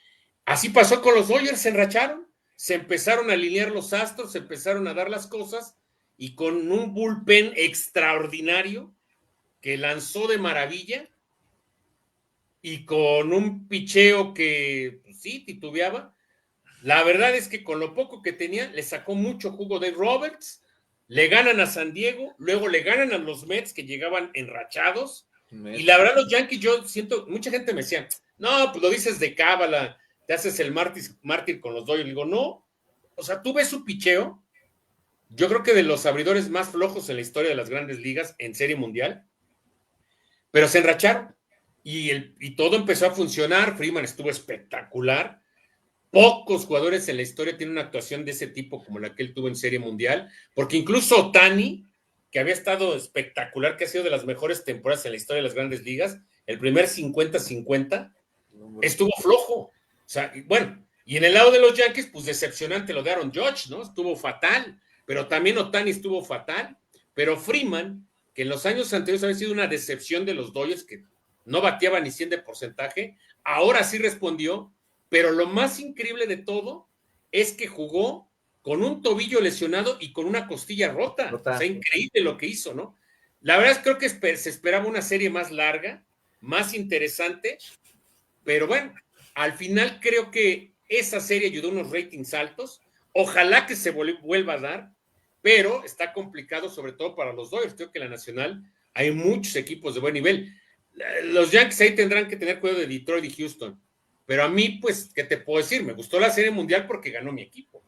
[SPEAKER 2] Así pasó con los Dodgers, se enracharon, se empezaron a alinear los astros, se empezaron a dar las cosas y con un bullpen extraordinario que lanzó de maravilla y con un picheo que pues, sí titubeaba. La verdad es que con lo poco que tenía le sacó mucho jugo de Roberts, le ganan a San Diego, luego le ganan a los Mets que llegaban enrachados y la verdad los Yankees yo siento, mucha gente me decía, no, pues lo dices de cábala, te haces el mártir con los Dodgers. Digo, no, o sea, tú ves su picheo, yo creo que de los abridores más flojos en la historia de las grandes ligas en Serie Mundial, pero se enracharon y todo empezó a funcionar. Freeman estuvo espectacular. Pocos jugadores en la historia tienen una actuación de ese tipo como la que él tuvo en Serie Mundial, porque incluso Ohtani, que había estado espectacular, que ha sido de las mejores temporadas en la historia de las grandes ligas, el primer 50-50, estuvo flojo. O sea, bueno, y en el lado de los Yankees, pues decepcionante lo de Aaron Judge, ¿no? Estuvo fatal, pero también Ohtani estuvo fatal, pero Freeman, que en los años anteriores había sido una decepción de los Dodgers, que no bateaba ni 100 de porcentaje, ahora sí respondió, pero lo más increíble de todo es que jugó con un tobillo lesionado y con una costilla rota. O sea, increíble lo que hizo, ¿no? La verdad es creo que se esperaba una serie más larga, más interesante, pero bueno, al final creo que esa serie ayudó a unos ratings altos. Ojalá que se vuelva a dar, pero está complicado sobre todo para los Dodgers. Creo que en la Nacional hay muchos equipos de buen nivel. Los Yankees ahí tendrán que tener cuidado de Detroit y Houston. Pero a mí, pues, ¿qué te puedo decir? Me gustó la Serie Mundial porque ganó mi equipo.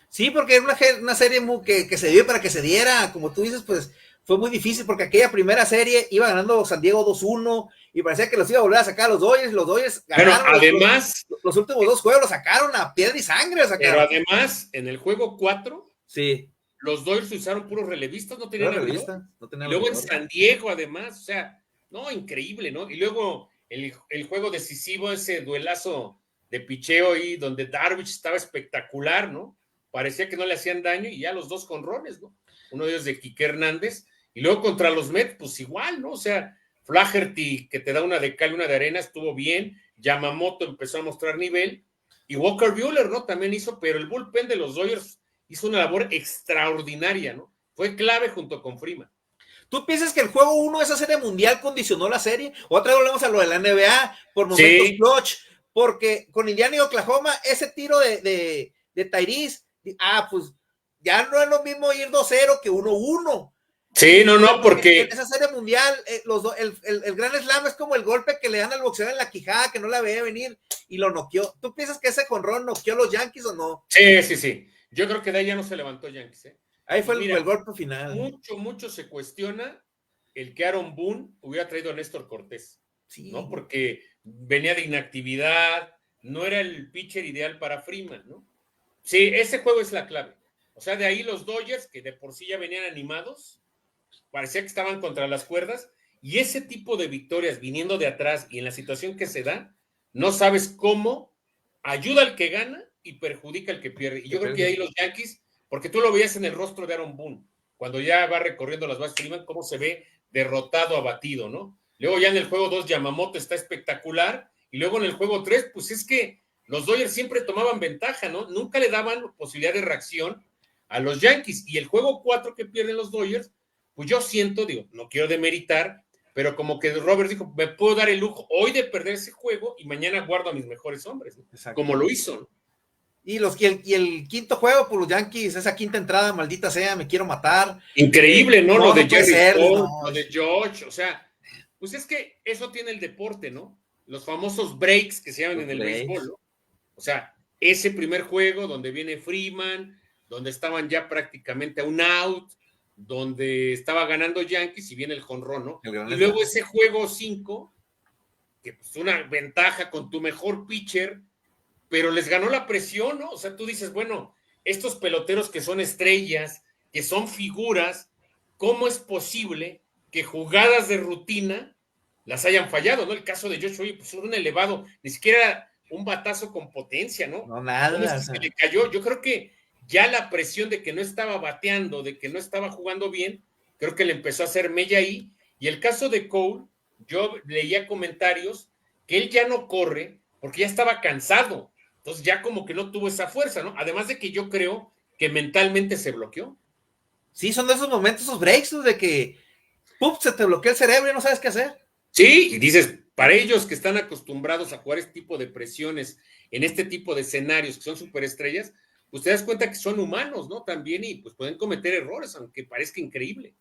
[SPEAKER 1] Sí, porque era una serie que se dio para que se diera, como tú dices, pues fue muy difícil porque aquella primera serie iba ganando San Diego 2-1 y parecía que los iba a volver a sacar a los Dodgers ganaron.
[SPEAKER 2] Bueno, además,
[SPEAKER 1] los últimos dos juegos los sacaron a piedra y sangre.
[SPEAKER 2] Pero además, en el juego 4,
[SPEAKER 1] sí,
[SPEAKER 2] los Dodgers usaron puros relevistas, no tenían abridor.
[SPEAKER 1] No tenían
[SPEAKER 2] y luego
[SPEAKER 1] abridor.
[SPEAKER 2] En San Diego, además, o sea, no, increíble, ¿no? Y luego el juego decisivo, ese duelazo de picheo ahí, donde Darvish estaba espectacular, ¿no? Parecía que no le hacían daño y ya los dos jonrones, ¿no? Uno de ellos de Quique Hernández. Y luego contra los Mets, pues igual, ¿no? O sea, Flaherty, que te da una de cal y una de arena, estuvo bien. Yamamoto empezó a mostrar nivel. Y Walker Buehler, ¿no? También hizo, pero el bullpen de los Dodgers hizo una labor extraordinaria, ¿no? Fue clave junto con Freeman.
[SPEAKER 1] ¿Tú piensas que el juego 1 de esa serie mundial condicionó la serie? Otra vez volvemos a lo de la NBA por momentos clutch, porque con Indiana y Oklahoma, ese tiro de Tyrese, pues ya no es lo mismo ir 2-0 que 1-1.
[SPEAKER 2] Sí, no, porque
[SPEAKER 1] en esa serie mundial, el gran slam es como el golpe que le dan al boxeador en la quijada, que no la veía venir y lo noqueó. ¿Tú piensas que ese jonrón noqueó a los Yankees o no?
[SPEAKER 2] Sí. Yo creo que de ahí ya no se levantó Yankees, ¿eh?
[SPEAKER 1] Ahí fue el golpe final.
[SPEAKER 2] Mucho se cuestiona el que Aaron Boone hubiera traído a Néstor Cortés, sí, ¿no? Porque venía de inactividad, no era el pitcher ideal para Freeman, ¿no? Sí, ese juego es la clave. O sea, de ahí los Dodgers, que de por sí ya venían animados, parecía que estaban contra las cuerdas, y ese tipo de victorias viniendo de atrás y en la situación que se da, no sabes cómo ayuda al que gana y perjudica al que pierde. Y yo creo que ahí los Yankees, porque tú lo veías en el rostro de Aaron Boone, cuando ya va recorriendo las bases, Freeman, cómo se ve derrotado, abatido, ¿no? Luego ya en el juego 2, Yamamoto está espectacular, y luego en el juego 3, pues es que los Dodgers siempre tomaban ventaja, ¿no? Nunca le daban posibilidad de reacción a los Yankees. Y el juego 4 que pierden los Dodgers, pues yo siento, digo, no quiero demeritar, pero como que Robert dijo, me puedo dar el lujo hoy de perder ese juego y mañana guardo a mis mejores hombres, ¿no? Como lo hizo, ¿no?
[SPEAKER 1] Y el quinto juego por los Yankees, esa quinta entrada, maldita sea, me quiero matar.
[SPEAKER 2] Increíble, ¿no? Lo de Jerry Stone, lo de George, o sea, pues es que eso tiene el deporte, ¿no? Los famosos breaks que se llaman en el béisbol, ¿no? O sea, ese primer juego donde viene Freeman, donde estaban ya prácticamente a un out, donde estaba ganando Yankees y viene el jonrón, ¿no? Y luego ese juego 5, que pues una ventaja con tu mejor pitcher, pero les ganó la presión, ¿no? O sea, tú dices, bueno, estos peloteros que son estrellas, que son figuras, ¿cómo es posible que jugadas de rutina las hayan fallado, ¿no? El caso de Josh, oye, pues un elevado, ni siquiera un batazo con potencia, ¿no?
[SPEAKER 1] No, nada.
[SPEAKER 2] ¿Cómo es que se le cayó? Yo creo que ya la presión de que no estaba bateando, de que no estaba jugando bien, creo que le empezó a hacer mella ahí. Y el caso de Cole, yo leía comentarios que él ya no corre porque ya estaba cansado. Entonces ya como que no tuvo esa fuerza, ¿no? Además de que yo creo que mentalmente se bloqueó.
[SPEAKER 1] Sí, son de esos momentos, esos breaks, de que ¡pum! Se te bloquea el cerebro y no sabes qué hacer.
[SPEAKER 2] Sí, y dices, para ellos que están acostumbrados a jugar este tipo de presiones, en este tipo de escenarios que son superestrellas, pues te das cuenta que son humanos, ¿no? También, y pues pueden cometer errores, aunque parezca increíble.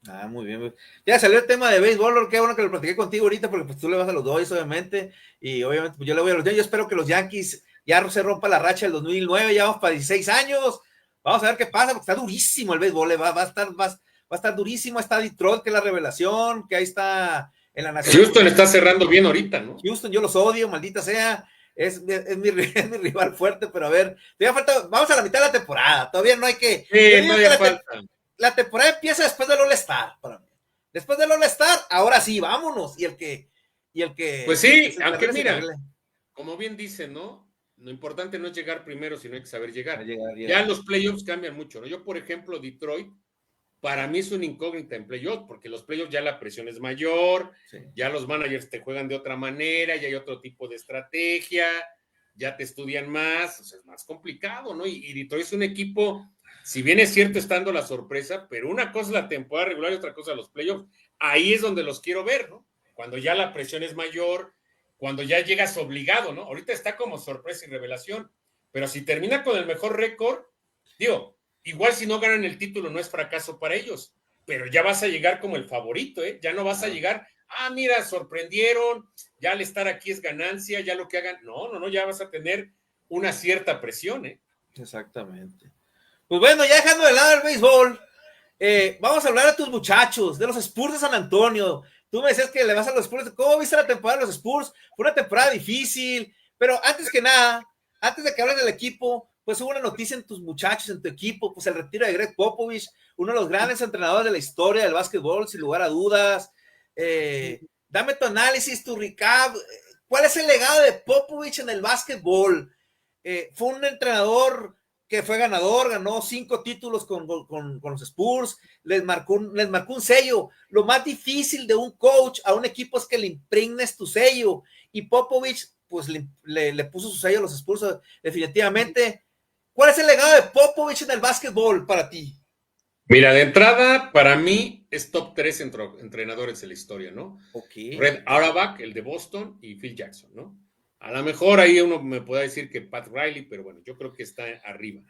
[SPEAKER 1] Ah, muy bien. Ya salió el tema de béisbol, qué bueno que lo platiqué contigo ahorita, porque pues tú le vas a los Dodgers, obviamente, y obviamente pues yo le voy a los Yankees. Yo espero que los Yankees ya se rompa la racha del 2009, ya vamos para 16 años. Vamos a ver qué pasa, porque está durísimo el béisbol, va a estar durísimo. Está Detroit, que es la revelación, que ahí está en la Nacional.
[SPEAKER 2] Houston está cerrando bien ahorita, ¿no?
[SPEAKER 1] Houston, yo los odio, maldita sea. Es mi rival fuerte, pero a ver, todavía falta, vamos a la mitad de la temporada, todavía no hay que.
[SPEAKER 2] Todavía falta.
[SPEAKER 1] La temporada empieza después del All-Star, para mí. Después del All-Star, ahora sí, vámonos. Y el que.
[SPEAKER 2] Pues sí, aunque mira, como bien dicen, ¿no? Lo importante no es llegar primero, sino hay que saber llegar. Ya los playoffs cambian mucho, ¿no? Yo, por ejemplo, Detroit, para mí es una incógnita en playoffs, porque los playoffs ya la presión es mayor, sí. Ya los managers te juegan de otra manera, ya hay otro tipo de estrategia, ya te estudian más, o sea, es más complicado, ¿no? Y Detroit es un equipo, si bien es cierto estando la sorpresa, pero una cosa es la temporada regular y otra cosa los playoffs. Ahí es donde los quiero ver, ¿no? Cuando ya la presión es mayor, cuando ya llegas obligado, ¿no? Ahorita está como sorpresa y revelación, pero si termina con el mejor récord, digo, igual si no ganan el título no es fracaso para ellos, pero ya vas a llegar como el favorito, ¿eh? Ya no vas a llegar, mira, sorprendieron, ya al estar aquí es ganancia, ya lo que hagan, no, ya vas a tener una cierta presión, ¿eh?
[SPEAKER 1] Exactamente. Pues bueno, ya dejando de lado el béisbol, vamos a hablar de tus muchachos, de los Spurs de San Antonio. Tú me decías que le vas a los Spurs. ¿Cómo viste la temporada de los Spurs? Fue una temporada difícil, pero antes que nada, antes de que hables del equipo, pues hubo una noticia en tus muchachos, en tu equipo, pues el retiro de Greg Popovich, uno de los grandes entrenadores de la historia del básquetbol, sin lugar a dudas. Dame tu análisis, tu recap. ¿Cuál es el legado de Popovich en el básquetbol? Fue un entrenador que fue ganador, ganó 5 títulos con los Spurs, les marcó un sello. Lo más difícil de un coach a un equipo es que le impregnes tu sello, y Popovich pues le puso su sello a los Spurs definitivamente. ¿Cuál es el legado de Popovich en el básquetbol para ti?
[SPEAKER 2] Mira, de entrada, para mí es top 3 entrenadores de la historia, ¿no?
[SPEAKER 1] Okay.
[SPEAKER 2] Red Auerbach, el de Boston, y Phil Jackson, ¿no? A lo mejor ahí uno me puede decir que Pat Riley, pero bueno, yo creo que está arriba.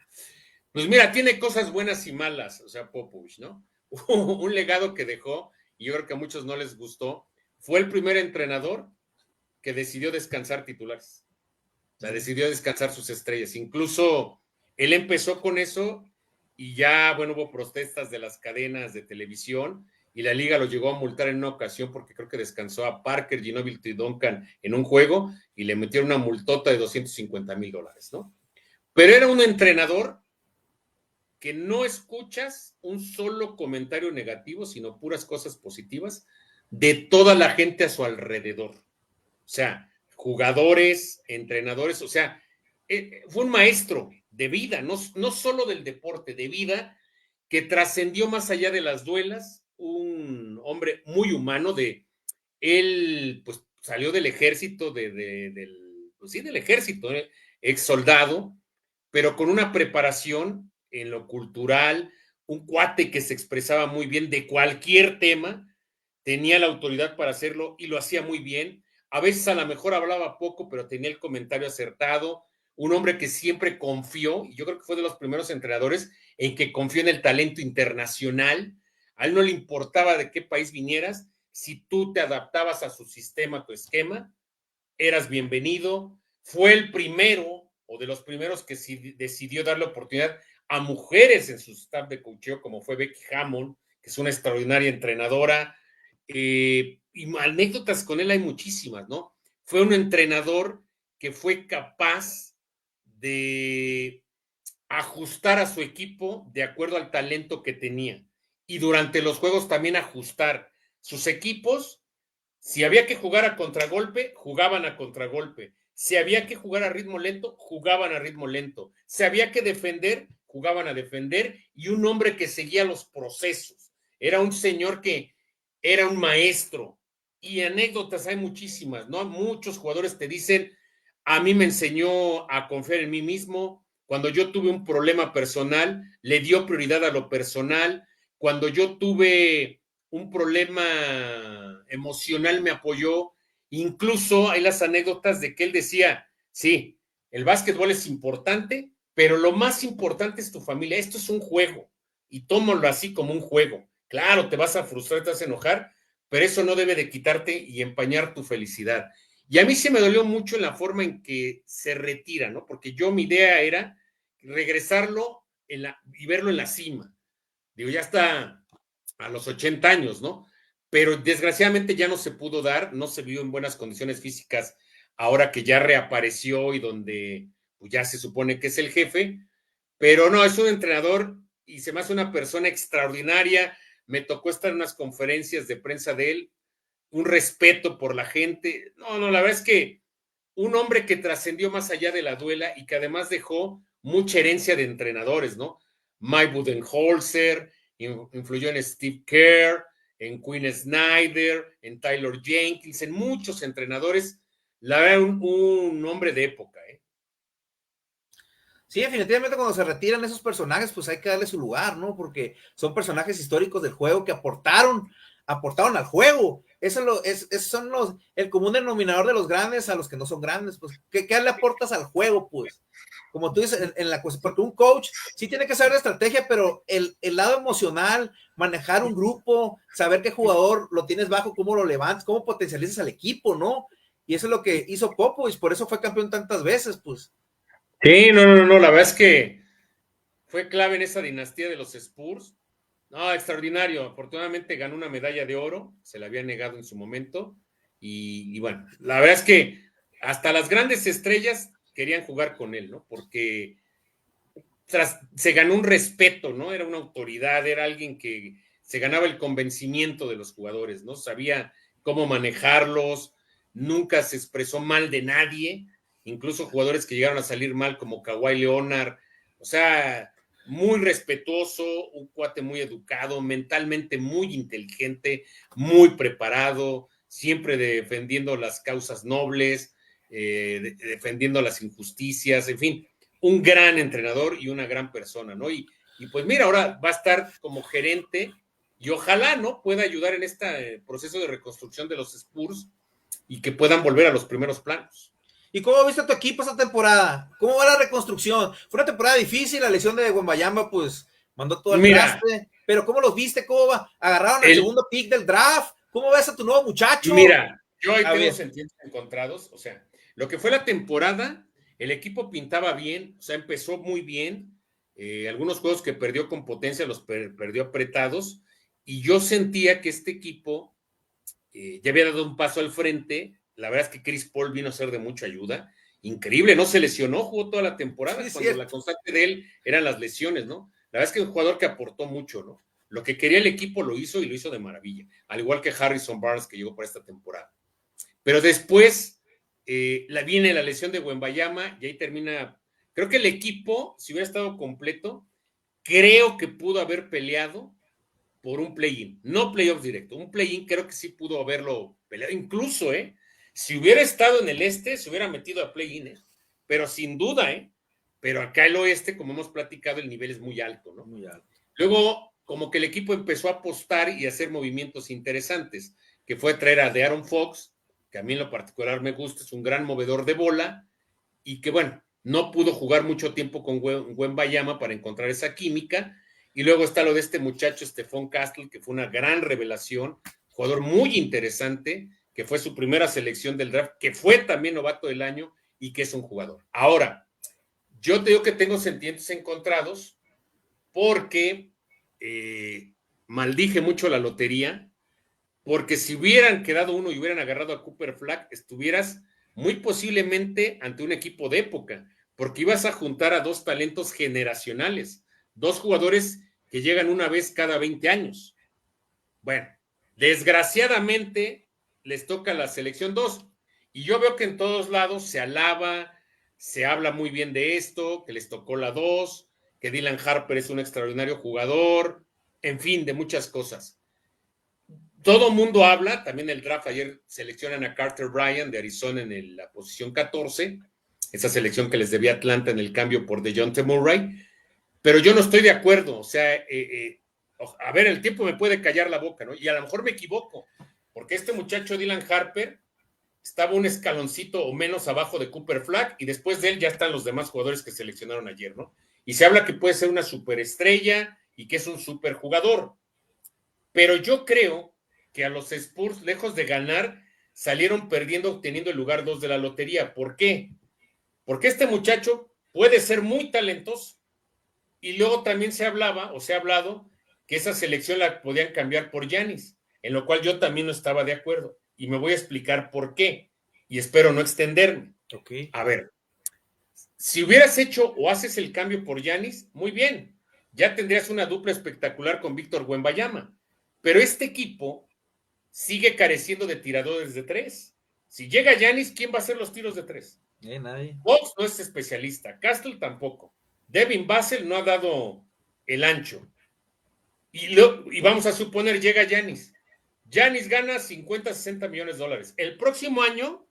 [SPEAKER 2] Pues mira, tiene cosas buenas y malas, o sea, Popovich, ¿no? Un legado que dejó, y yo creo que a muchos no les gustó, fue el primer entrenador que decidió descansar titulares. O sea, decidió descansar sus estrellas. Incluso él empezó con eso y ya, bueno, hubo protestas de las cadenas de televisión y la liga lo llegó a multar en una ocasión porque creo que descansó a Parker, Ginobili y Duncan en un juego y le metieron una multota de $250,000, ¿no? Pero era un entrenador que no escuchas un solo comentario negativo, sino puras cosas positivas de toda la gente a su alrededor. O sea, jugadores, entrenadores, o sea, fue un maestro de vida, no solo del deporte, de vida, que trascendió más allá de las duelas, un hombre muy humano. Él pues salió del ejército, pues, sí, del ejército, ex soldado, pero con una preparación en lo cultural, un cuate que se expresaba muy bien de cualquier tema, tenía la autoridad para hacerlo y lo hacía muy bien. A veces a lo mejor hablaba poco, pero tenía el comentario acertado. Un hombre que siempre confió, y yo creo que fue de los primeros entrenadores en que confió en el talento internacional. A él no le importaba de qué país vinieras, si tú te adaptabas a su sistema, a tu esquema, eras bienvenido. Fue el primero o de los primeros que decidió darle oportunidad a mujeres en su staff de coacheo, como fue Becky Hammond, que es una extraordinaria entrenadora. Y anécdotas con él hay muchísimas, ¿no? Fue un entrenador que fue capaz de ajustar a su equipo de acuerdo al talento que tenía y durante los juegos también ajustar sus equipos. Si había que jugar a contragolpe, jugaban a contragolpe. Si había que jugar a ritmo lento, jugaban a ritmo lento. Si había que defender, jugaban a defender, y un hombre que seguía los procesos. Era un señor que era un maestro. Y anécdotas hay muchísimas, ¿no? Muchos jugadores te dicen, a mí me enseñó a confiar en mí mismo. Cuando yo tuve un problema personal, le dio prioridad a lo personal. Cuando yo tuve un problema emocional, me apoyó. Incluso hay las anécdotas de que él decía, sí, el básquetbol es importante, pero lo más importante es tu familia. Esto es un juego y tómalo así como un juego. Claro, te vas a frustrar, te vas a enojar, pero eso no debe de quitarte y empañar tu felicidad. Y a mí se me dolió mucho en la forma en que se retira, ¿no? Porque mi idea era regresarlo y verlo en la cima. Digo, ya está a los 80 años, ¿no? Pero desgraciadamente ya no se pudo dar, no se vio en buenas condiciones físicas ahora que ya reapareció y donde pues, ya se supone que es el jefe, pero no, es un entrenador y se me hace una persona extraordinaria. Me tocó estar en unas conferencias de prensa de él, un respeto por la gente. No, la verdad es que un hombre que trascendió más allá de la duela y que además dejó mucha herencia de entrenadores, ¿no? Mike Budenholzer, influyó en Steve Kerr, en Quinn Snyder, en Tyler Jenkins, en muchos entrenadores. La verdad, un hombre de época, ¿eh?
[SPEAKER 1] Sí, definitivamente cuando se retiran esos personajes, pues hay que darle su lugar, ¿no? Porque son personajes históricos del juego que aportaron al juego. Son el común denominador de los grandes a los que no son grandes. Pues, ¿qué le aportas al juego? Pues, como tú dices, en la cosa, porque un coach sí tiene que saber de estrategia, pero el lado emocional, manejar un grupo, saber qué jugador lo tienes bajo, cómo lo levantas, cómo potencializas al equipo, ¿no? Y eso es lo que hizo Popovich, por eso fue campeón tantas veces, pues.
[SPEAKER 2] Sí, no, la verdad es que fue clave en esa dinastía de los Spurs. No, extraordinario. Afortunadamente ganó una medalla de oro, se la había negado en su momento. Y bueno, la verdad es que hasta las grandes estrellas querían jugar con él, ¿no? Porque se ganó un respeto, ¿no? Era una autoridad, era alguien que se ganaba el convencimiento de los jugadores, ¿no? Sabía cómo manejarlos, nunca se expresó mal de nadie, incluso jugadores que llegaron a salir mal como Kawhi Leonard, o sea, muy respetuoso, un cuate muy educado, mentalmente muy inteligente, muy preparado, siempre defendiendo las causas nobles, defendiendo las injusticias, en fin, un gran entrenador y una gran persona, ¿no? Y pues mira, ahora va a estar como gerente y ojalá, ¿no? Pueda ayudar en este proceso de reconstrucción de los Spurs y que puedan volver a los primeros planos.
[SPEAKER 1] ¿Y cómo viste a tu equipo esta temporada? ¿Cómo va la reconstrucción? Fue una temporada difícil, la lesión de Wembayama pues mandó todo al
[SPEAKER 2] Mira,
[SPEAKER 1] traste, pero ¿cómo los viste? ¿Cómo va? Agarraron el segundo pick del draft. ¿Cómo ves a tu nuevo muchacho?
[SPEAKER 2] mira, yo ahí
[SPEAKER 1] A
[SPEAKER 2] tengo
[SPEAKER 1] ver.
[SPEAKER 2] sentimientos encontrados, o sea, lo que fue la temporada, el equipo pintaba bien, o sea, empezó muy bien, algunos juegos que perdió con potencia los perdió apretados, y yo sentía que este equipo ya había dado un paso al frente. La verdad es que Chris Paul vino a ser de mucha ayuda. Increíble, no se lesionó, jugó toda la temporada,
[SPEAKER 1] Sí,
[SPEAKER 2] cuando la constante de él eran las lesiones, ¿no? La verdad es que es un jugador que aportó mucho, ¿no? Lo que quería el equipo lo hizo y lo hizo de maravilla, al igual que Harrison Barnes que llegó para esta temporada. Pero después viene la lesión de Wembayama y ahí termina. Creo que el equipo, si hubiera estado completo, creo que pudo haber peleado por un play-in, no playoffs directo, un play-in creo que sí pudo haberlo peleado, incluso, si hubiera estado en el este, se hubiera metido a play-in, pero sin duda, pero acá el oeste, como hemos platicado, el nivel es muy alto, ¿no?
[SPEAKER 1] Muy alto.
[SPEAKER 2] Luego, como que el equipo empezó a apostar y a hacer movimientos interesantes, que fue traer a De'Aaron Fox, que a mí en lo particular me gusta, es un gran movedor de bola, y que bueno, no pudo jugar mucho tiempo con Wembayama para encontrar esa química. Y luego está lo de este muchacho, Stephon Castle, que fue una gran revelación, jugador muy interesante, que fue su primera selección del draft, que fue también novato del año y que es un jugador. Ahora, yo te digo que tengo sentimientos encontrados porque maldije mucho la lotería, porque si hubieran quedado uno y hubieran agarrado a Cooper Flag, estuvieras muy posiblemente ante un equipo de época, porque ibas a juntar a dos talentos generacionales, dos jugadores que llegan una vez cada 20 años. Bueno, desgraciadamente les toca la selección 2 y yo veo que en todos lados se alaba, se habla muy bien de esto, que les tocó la 2, que Dylan Harper es un extraordinario jugador, en fin, de muchas cosas. Todo mundo habla, también el draft ayer seleccionan a Carter Bryant de Arizona en la posición 14, esa selección que les debía Atlanta en el cambio por DeJounte Murray, pero yo no estoy de acuerdo, o sea, a ver, el tiempo me puede callar la boca, ¿no? Y a lo mejor me equivoco, porque este muchacho Dylan Harper estaba un escaloncito o menos abajo de Cooper Flag y después de él ya están los demás jugadores que seleccionaron ayer, ¿no? Y se habla que puede ser una superestrella y que es un superjugador. Pero yo creo que a los Spurs, lejos de ganar, salieron perdiendo, obteniendo el lugar 2 de la lotería. ¿Por qué? Porque este muchacho puede ser muy talentoso. Y luego también se hablaba, o se ha hablado, que esa selección la podían cambiar por Giannis, en lo cual yo también no estaba de acuerdo. Y me voy a explicar por qué. Y espero no extenderme.
[SPEAKER 1] Okay.
[SPEAKER 2] A ver, si hubieras hecho o haces el cambio por Giannis, muy bien. Ya tendrías una dupla espectacular con Víctor Wembanyama. Pero este equipo sigue careciendo de tiradores de tres. Si llega Giannis, ¿quién va a hacer los tiros de tres?
[SPEAKER 1] Nadie.
[SPEAKER 2] Fox no es especialista, Castle tampoco. Devin Vassell no ha dado el ancho. Y vamos a suponer, llega Giannis. Giannis gana 50, 60 millones de dólares. El próximo año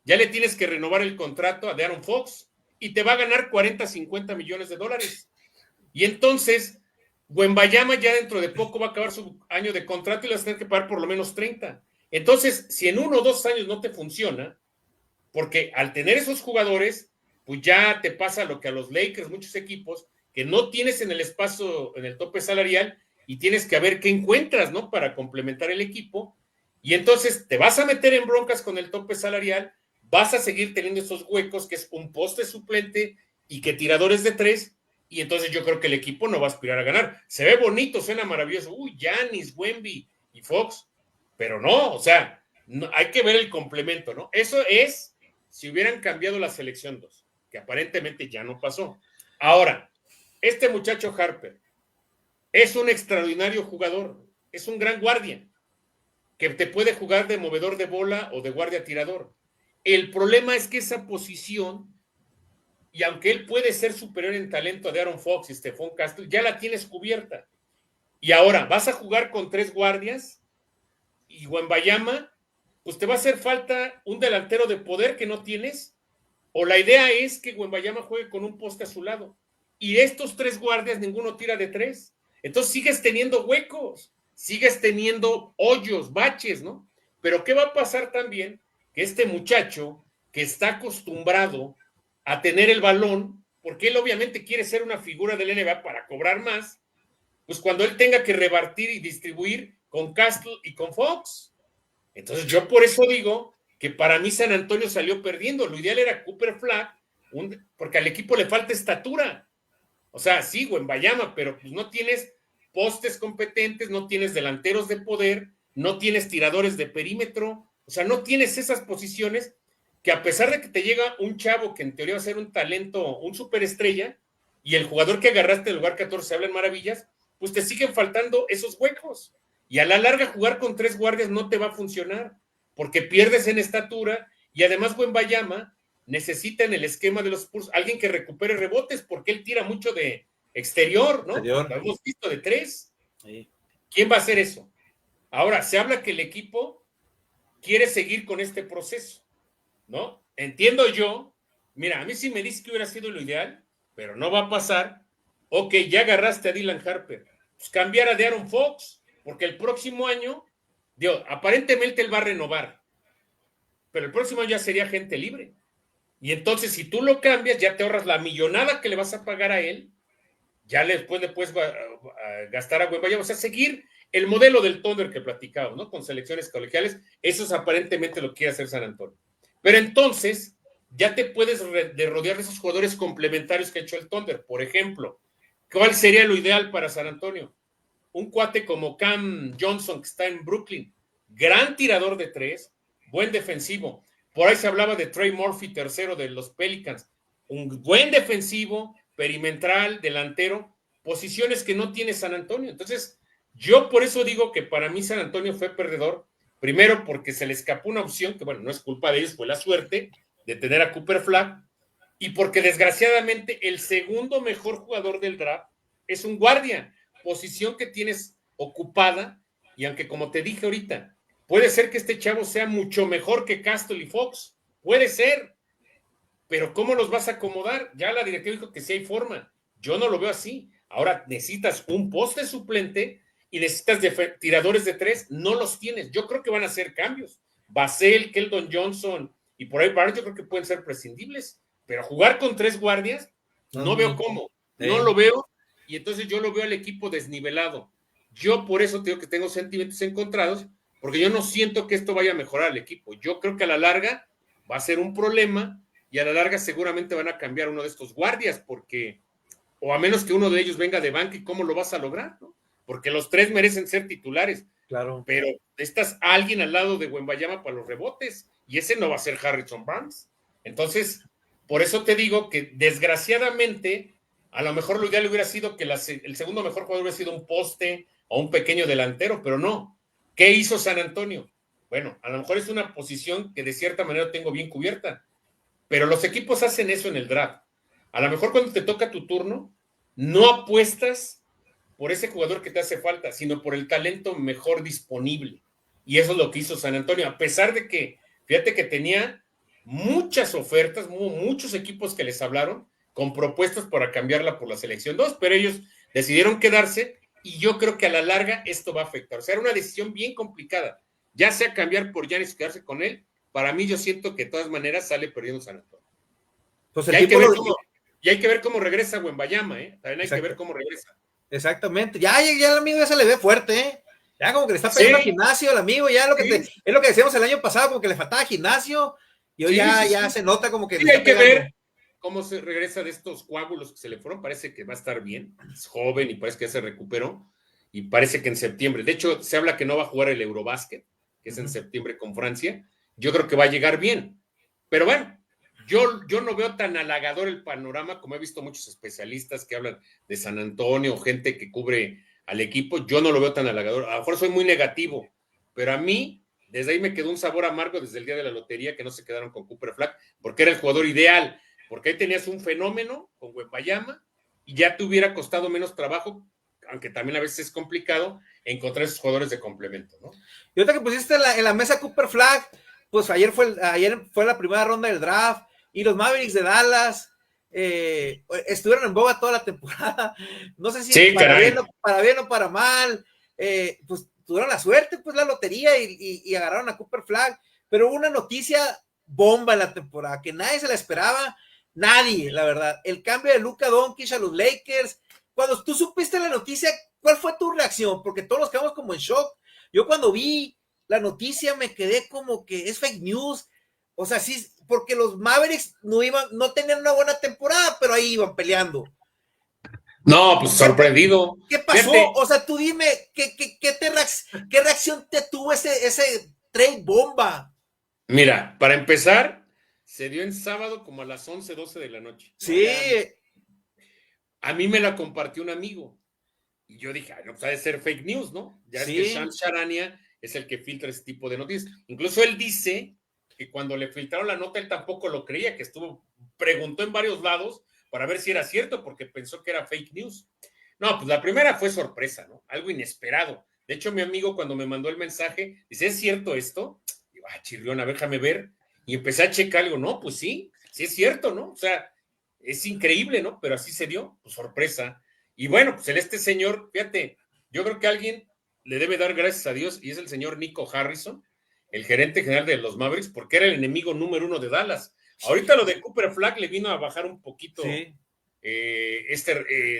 [SPEAKER 2] ya le tienes que renovar el contrato a De'Aaron Fox y te va a ganar 40, 50 millones de dólares. Y entonces, Wembanyama ya dentro de poco va a acabar su año de contrato y le vas a tener que pagar por lo menos 30. Entonces, si en 1 o 2 años no te funciona, porque al tener esos jugadores, pues ya te pasa lo que a los Lakers, muchos equipos, que no tienes en el espacio, en el tope salarial, y tienes que ver qué encuentras, ¿no? Para complementar el equipo. Y entonces te vas a meter en broncas con el tope salarial, vas a seguir teniendo esos huecos, que es un poste suplente y que tiradores de tres, y entonces yo creo que el equipo no va a aspirar a ganar. Se ve bonito, suena maravilloso. Uy, Giannis, Wemby y Fox, pero no, o sea, no, hay que ver el complemento, ¿no? Eso es si hubieran cambiado la selección 2, que aparentemente ya no pasó. Ahora, este muchacho Harper es un extraordinario jugador, es un gran guardia, que te puede jugar de movedor de bola o de guardia tirador. El problema es que esa posición, y aunque él puede ser superior en talento a De'Aaron Fox y Stephon Castle, ya la tienes cubierta. Y ahora, vas a jugar con 3 guardias y Wembanyama, pues te va a hacer falta un delantero de poder que no tienes, o la idea es que Wembanyama juegue con un poste a su lado. Y estos 3 guardias, ninguno tira de 3. Entonces sigues teniendo huecos, sigues teniendo hoyos, baches, ¿no? Pero ¿qué va a pasar también? Que este muchacho que está acostumbrado a tener el balón, porque él obviamente quiere ser una figura del NBA para cobrar más, pues cuando él tenga que repartir y distribuir con Castle y con Fox. Entonces yo por eso digo que para mí San Antonio salió perdiendo. Lo ideal era Cooper Flag, porque al equipo le falta estatura. O sea, sí, Wembanyama, pero pues no tienes postes competentes, no tienes delanteros de poder, no tienes tiradores de perímetro, o sea, no tienes esas posiciones que a pesar de que te llega un chavo que en teoría va a ser un talento, un superestrella, y el jugador que agarraste en el lugar 14 habla en maravillas, pues te siguen faltando esos huecos. Y a la larga jugar con 3 guardias no te va a funcionar, porque pierdes en estatura, y además Wembanyama necesita en el esquema de los Spurs alguien que recupere rebotes, porque él tira mucho de exterior, ¿no?
[SPEAKER 1] Exterior.
[SPEAKER 2] Lo hemos visto de 3.
[SPEAKER 1] Sí.
[SPEAKER 2] ¿Quién va a hacer eso? Ahora, se habla que el equipo quiere seguir con este proceso, ¿no? Entiendo yo, mira, a mí sí me dice que hubiera sido lo ideal, pero no va a pasar. Ok, ya agarraste a Dylan Harper, pues cambiar a De'Aaron Fox, porque el próximo año, digo, aparentemente él va a renovar, pero el próximo año ya sería gente libre. Y entonces, si tú lo cambias, ya te ahorras la millonada que le vas a pagar a él, ya después le puedes gastar a Wembanyama, o sea, seguir el modelo del Thunder que platicamos, ¿no? Con selecciones colegiales, eso es aparentemente lo que quiere hacer San Antonio. Pero entonces, ya te puedes rodear de esos jugadores complementarios que ha hecho el Thunder. Por ejemplo, ¿cuál sería lo ideal para San Antonio? Un cuate como Cam Johnson, que está en Brooklyn, gran tirador de 3, buen defensivo. Por ahí se hablaba de Trey Murphy, tercero de los Pelicans, un buen defensivo, perimetral, delantero, posiciones que no tiene San Antonio. Entonces, yo por eso digo que para mí San Antonio fue perdedor, primero porque se le escapó una opción, que bueno, no es culpa de ellos, fue la suerte de tener a Cooper Flag, y porque desgraciadamente el segundo mejor jugador del draft es un guardia, posición que tienes ocupada, y aunque como te dije ahorita, puede ser que este chavo sea mucho mejor que Castle y Fox, puede ser, pero ¿cómo los vas a acomodar? Ya la directiva dijo que sí hay forma, yo no lo veo así. Ahora necesitas un poste suplente y necesitas tiradores de 3, no los tienes. Yo creo que van a hacer cambios. Vassell, Keldon Johnson y por ahí Barnes yo creo que pueden ser prescindibles, pero jugar con 3 guardias, no veo cómo, no lo veo, y entonces yo lo veo al equipo desnivelado. yo por eso tengo que tengo sentimientos encontrados, porque yo no siento que esto vaya a mejorar al equipo. Yo creo que a la larga va a ser un problema y a la larga seguramente van a cambiar uno de estos guardias, porque, o a menos que uno de ellos venga de banca, ¿y cómo lo vas a lograr? ¿No? Porque los tres merecen ser titulares,
[SPEAKER 1] Claro.
[SPEAKER 2] pero estás a alguien al lado de Wembayama para los rebotes, y ese no va a ser Harrison Barnes. Entonces, por eso te digo que desgraciadamente, a lo mejor lo ideal hubiera sido que el segundo mejor jugador hubiera sido un poste o un pequeño delantero, pero no. ¿Qué hizo San Antonio? Bueno, a lo mejor es una posición que de cierta manera tengo bien cubierta, pero los equipos hacen eso en el draft. A lo mejor cuando te toca tu turno, no apuestas por ese jugador que te hace falta, sino por el talento mejor disponible. Y eso es lo que hizo San Antonio, a pesar de que, fíjate que tenía muchas ofertas, muchos equipos que les hablaron con propuestas para cambiarla por la selección 2, pero ellos decidieron quedarse y yo creo que a la larga esto va a afectar. O sea, era una decisión bien complicada, ya sea cambiar por Giannis y quedarse con él. Para mí yo siento que de todas maneras sale perdiendo San Antonio.
[SPEAKER 1] Pues
[SPEAKER 2] Y
[SPEAKER 1] el
[SPEAKER 2] hay que
[SPEAKER 1] tipo
[SPEAKER 2] ver
[SPEAKER 1] lo...
[SPEAKER 2] cómo, y hay que ver cómo regresa Wembayama, ¿eh? También hay
[SPEAKER 1] Exacto.
[SPEAKER 2] que ver cómo regresa.
[SPEAKER 1] Exactamente. Ya el amigo ya se le ve fuerte, ¿eh? Ya como que le está
[SPEAKER 2] Sí,
[SPEAKER 1] pegando al gimnasio el amigo, ya
[SPEAKER 2] sí,
[SPEAKER 1] es lo que decíamos el año pasado, como que le faltaba gimnasio, y hoy
[SPEAKER 2] sí, sí,
[SPEAKER 1] ya
[SPEAKER 2] sí.
[SPEAKER 1] se nota como que le
[SPEAKER 2] Sí,
[SPEAKER 1] está
[SPEAKER 2] hay que
[SPEAKER 1] pegando.
[SPEAKER 2] ver cómo se regresa de estos coágulos que se le fueron. Parece que va a estar bien. Es joven y parece que ya se recuperó. Y parece que en septiembre. De hecho, se habla que no va a jugar el Eurobásquet, que es en septiembre con Francia. Yo creo que va a llegar bien. Pero bueno, yo no veo tan halagador el panorama como he visto muchos especialistas que hablan de San Antonio, gente que cubre al equipo. Yo no lo veo tan halagador. A lo mejor soy muy negativo, pero a mí, desde ahí me quedó un sabor amargo desde el día de la lotería que no se quedaron con Cooper Flag, porque era el jugador ideal, porque ahí tenías un fenómeno con Wembanyama y ya te hubiera costado menos trabajo, aunque también a veces es complicado encontrar esos jugadores de complemento, ¿no?
[SPEAKER 1] Y ahorita que pusiste en la mesa Cooper Flag, pues ayer fue la primera ronda del draft, y los Mavericks de Dallas estuvieron en boga toda la temporada. No sé si
[SPEAKER 2] Sí, caray.
[SPEAKER 1] para bien o para mal, pues tuvieron la suerte, pues la lotería, y agarraron a Cooper Flag. Pero hubo una noticia bomba en la temporada que nadie se la esperaba, nadie, la verdad. El cambio de Luka Doncic a los Lakers. Cuando tú supiste la noticia, ¿cuál fue tu reacción? Porque todos nos quedamos como en shock. Yo cuando vi la noticia me quedé como que es fake news. O sea, sí, porque los Mavericks no tenían una buena temporada, pero ahí iban peleando.
[SPEAKER 2] No, pues sorprendido.
[SPEAKER 1] ¿Qué pasó?
[SPEAKER 2] Fíjate,
[SPEAKER 1] O sea, tú dime, ¿qué reacción te tuvo ese trade bomba?
[SPEAKER 2] mira, para empezar, se dio en sábado como a las 11, 12 de la noche, ¿no?
[SPEAKER 1] Sí,
[SPEAKER 2] Ya, a mí me la compartió un amigo. Y yo dije, no, pues ha de ser fake news, ¿no? Ya es que
[SPEAKER 1] sí.
[SPEAKER 2] Shams Charania es el que filtra ese tipo de noticias. Incluso él dice que cuando le filtraron la nota, él tampoco lo creía, que preguntó en varios lados para ver si era cierto, porque pensó que era fake news. No, pues la primera fue sorpresa, ¿no? Algo inesperado. De hecho, mi amigo cuando me mandó el mensaje, dice, ¿es cierto esto? Digo, chirrión, a ver, déjame ver. Y empecé a checar algo, no, pues sí, sí es cierto, ¿no? O sea, es increíble, ¿no? Pero así se dio, pues sorpresa. Y bueno, pues este señor, fíjate, yo creo que alguien le debe dar gracias a Dios y es el señor Nico Harrison, el gerente general de los Mavericks, porque era el enemigo número 1 de Dallas. Ahorita lo de Cooper Flag le vino a bajar un poquito
[SPEAKER 1] Sí.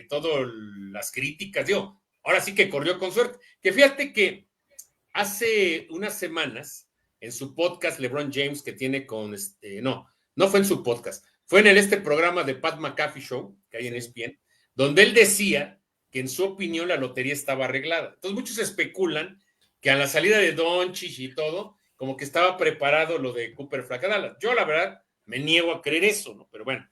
[SPEAKER 2] todas las críticas, digo, ahora sí que corrió con suerte. Que fíjate que hace unas semanas, en su podcast LeBron James que tiene con, no fue en su podcast, fue en este programa de Pat McAfee Show, que hay en ESPN, donde él decía que en su opinión la lotería estaba arreglada. Entonces muchos especulan que a la salida de Doncic y todo, como que estaba preparado lo de Cooper Flag. Yo la verdad me niego a creer eso, ¿no? Pero bueno,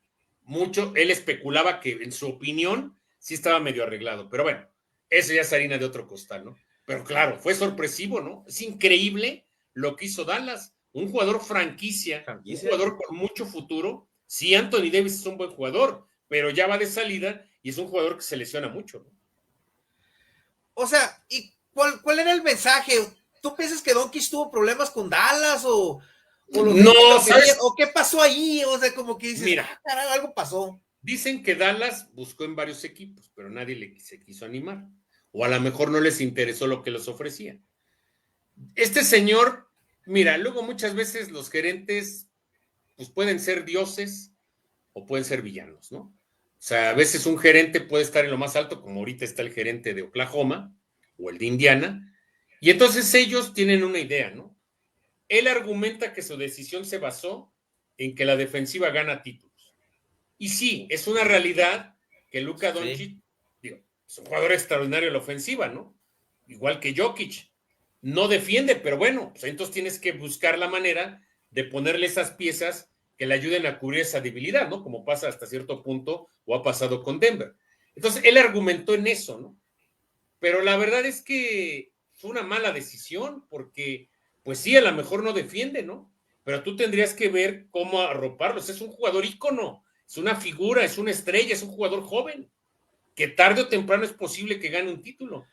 [SPEAKER 2] él especulaba que en su opinión sí estaba medio arreglado, pero bueno, eso ya es harina de otro costal, ¿no? Pero claro, fue sorpresivo, ¿no? Es increíble lo que hizo Dallas. Un jugador franquicia, un jugador con mucho futuro. Sí, Anthony Davis es un buen jugador, pero ya va de salida y es un jugador que se lesiona mucho, ¿no?
[SPEAKER 1] O sea, ¿y cuál era el mensaje? ¿Tú piensas que Doncic tuvo problemas con Dallas o los
[SPEAKER 2] No,
[SPEAKER 1] Lakers lo querían?
[SPEAKER 2] ¿sabes?
[SPEAKER 1] ¿O qué pasó ahí? O sea, como que dices,
[SPEAKER 2] Mira,
[SPEAKER 1] caray, algo pasó.
[SPEAKER 2] dicen que Dallas buscó en varios equipos, pero nadie se quiso animar. O a lo mejor no les interesó lo que les ofrecía. Este señor, mira, luego muchas veces los gerentes pues pueden ser dioses o pueden ser villanos, ¿no? O sea, a veces un gerente puede estar en lo más alto, como ahorita está el gerente de Oklahoma, o el de Indiana, y entonces ellos tienen una idea, ¿no? Él argumenta que su decisión se basó en que la defensiva gana títulos. Y sí, es una realidad que Luka Doncic, digo, es un jugador extraordinario en la ofensiva, ¿no? Igual que Jokic. No defiende, pero bueno, pues entonces tienes que buscar la manera de ponerle esas piezas que le ayuden a cubrir esa debilidad, ¿no? Como pasa hasta cierto punto o ha pasado con Denver. Entonces, él argumentó en eso, ¿no? Pero la verdad es que fue una mala decisión porque, pues sí, a lo mejor no defiende, ¿no? Pero tú tendrías que ver cómo arroparlos. Es un jugador ícono, es una figura, es una estrella, es un jugador joven, que tarde o temprano es posible que gane un título,